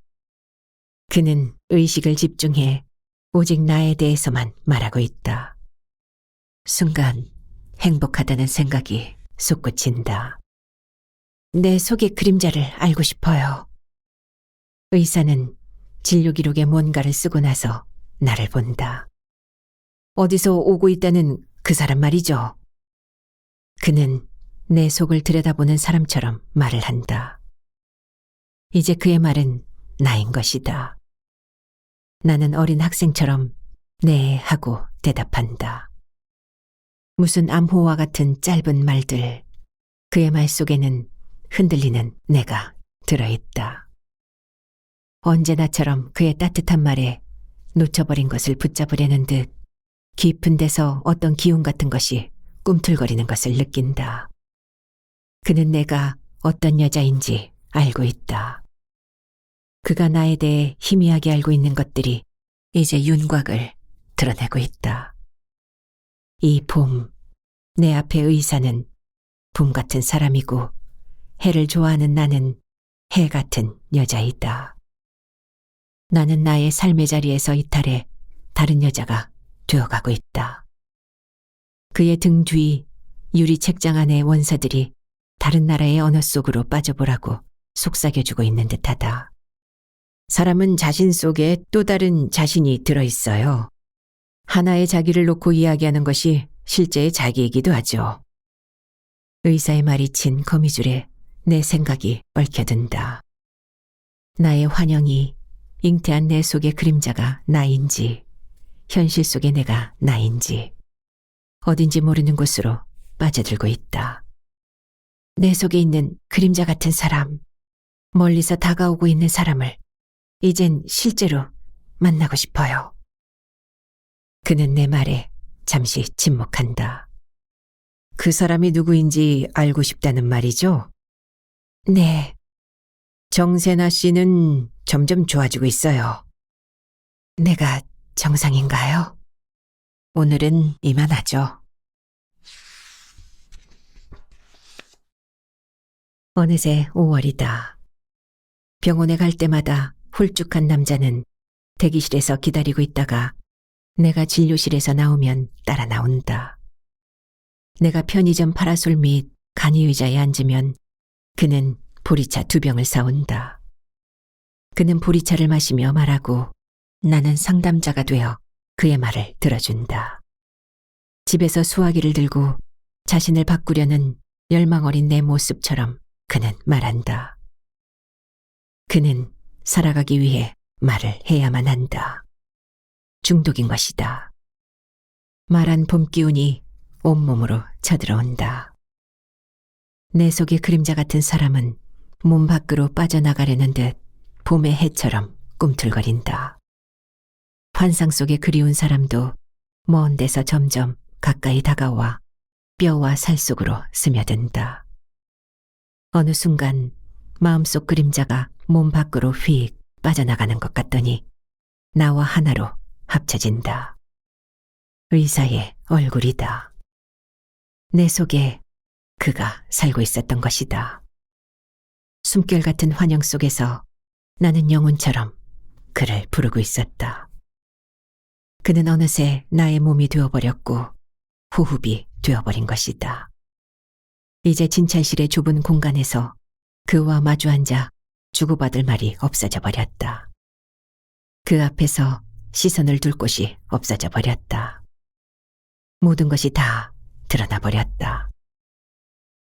그는 의식을 집중해 오직 나에 대해서만 말하고 있다. 순간 행복하다는 생각이 솟구친다. 내 속의 그림자를 알고 싶어요. 의사는 진료 기록에 뭔가를 쓰고 나서 나를 본다. 어디서 오고 있다는 그 사람 말이죠. 그는 내 속을 들여다보는 사람처럼 말을 한다. 이제 그의 말은 나인 것이다. 나는 어린 학생처럼 네 하고 대답한다. 무슨 암호와 같은 짧은 말들, 그의 말 속에는 흔들리는 내가 들어있다. 언제나처럼 그의 따뜻한 말에 놓쳐버린 것을 붙잡으려는 듯 깊은 데서 어떤 기운 같은 것이 꿈틀거리는 것을 느낀다. 그는 내가 어떤 여자인지 알고 있다. 그가 나에 대해 희미하게 알고 있는 것들이 이제 윤곽을 드러내고 있다. 이 봄, 내 앞의 의사는 봄 같은 사람이고 해를 좋아하는 나는 해 같은 여자이다. 나는 나의 삶의 자리에서 이탈해 다른 여자가 되어가고 있다. 그의 등 뒤 유리 책장 안의 원사들이 다른 나라의 언어 속으로 빠져보라고 속삭여주고 있는 듯하다. 사람은 자신 속에 또 다른 자신이 들어있어요. 하나의 자기를 놓고 이야기하는 것이 실제의 자기이기도 하죠. 의사의 말이 친 거미줄에 내 생각이 얽혀든다. 나의 환영이 잉태한 내 속의 그림자가 나인지 현실 속의 내가 나인지 어딘지 모르는 곳으로 빠져들고 있다. 내 속에 있는 그림자 같은 사람, 멀리서 다가오고 있는 사람을 이젠 실제로 만나고 싶어요. 그는 내 말에 잠시 침묵한다. 그 사람이 누구인지 알고 싶다는 말이죠? 네. 정세나 씨는 점점 좋아지고 있어요. 내가 정상인가요? 오늘은 이만하죠. 어느새 5월이다. 병원에 갈 때마다 홀쭉한 남자는 대기실에서 기다리고 있다가 내가 진료실에서 나오면 따라 나온다. 내가 편의점 파라솔 및 간이의자에 앉으면 그는 보리차 2병을 사온다. 그는 보리차를 마시며 말하고 나는 상담자가 되어 그의 말을 들어준다. 집에서 수화기를 들고 자신을 바꾸려는 열망 어린 내 모습처럼 그는 말한다. 그는 살아가기 위해 말을 해야만 한다. 중독인 것이다. 말한 봄 기운이 온몸으로 쳐들어온다. 내 속의 그림자 같은 사람은 몸 밖으로 빠져나가려는 듯 봄의 해처럼 꿈틀거린다. 환상 속의 그리운 사람도 먼 데서 점점 가까이 다가와 뼈와 살 속으로 스며든다. 어느 순간 마음속 그림자가 몸 밖으로 휙 빠져나가는 것 같더니 나와 하나로 합쳐진다. 의사의 얼굴이다. 내 속에 그가 살고 있었던 것이다. 숨결 같은 환영 속에서 나는 영혼처럼 그를 부르고 있었다. 그는 어느새 나의 몸이 되어버렸고 호흡이 되어버린 것이다. 이제 진찰실의 좁은 공간에서 그와 마주 앉아 주고받을 말이 없어져 버렸다. 그 앞에서 시선을 둘 곳이 없어져 버렸다. 모든 것이 다 드러나 버렸다.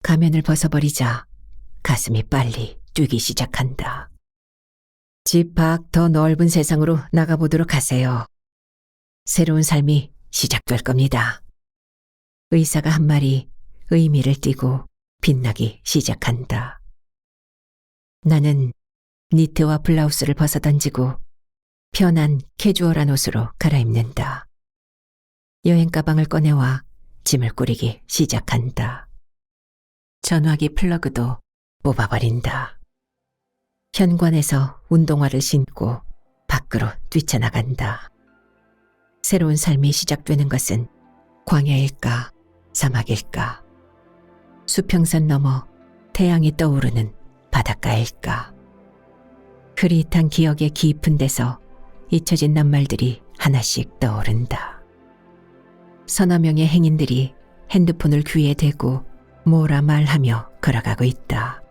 가면을 벗어버리자 가슴이 빨리 뛰기 시작한다. 집 밖 더 넓은 세상으로 나가보도록 하세요. 새로운 삶이 시작될 겁니다. 의사가 한 말이 의미를 띠고 빛나기 시작한다. 나는 니트와 블라우스를 벗어던지고 편한 캐주얼한 옷으로 갈아입는다. 여행 가방을 꺼내와 짐을 꾸리기 시작한다. 전화기 플러그도 뽑아버린다. 현관에서 운동화를 신고 밖으로 뛰쳐나간다. 새로운 삶이 시작되는 것은 광야일까, 사막일까, 수평선 너머 태양이 떠오르는 바닷가일까. 흐릿한 기억의 깊은 데서 잊혀진 낱말들이 하나씩 떠오른다. 서너 명의 행인들이 핸드폰을 귀에 대고 뭐라 말하며 걸어가고 있다.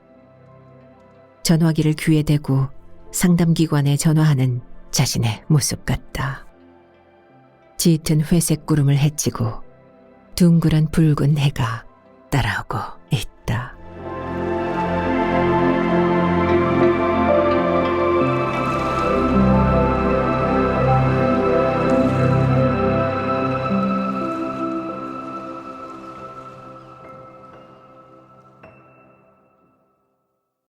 전화기를 귀에 대고 상담기관에 전화하는 자신의 모습 같다. 짙은 회색 구름을 헤치고 둥그런 붉은 해가 따라오고 있다.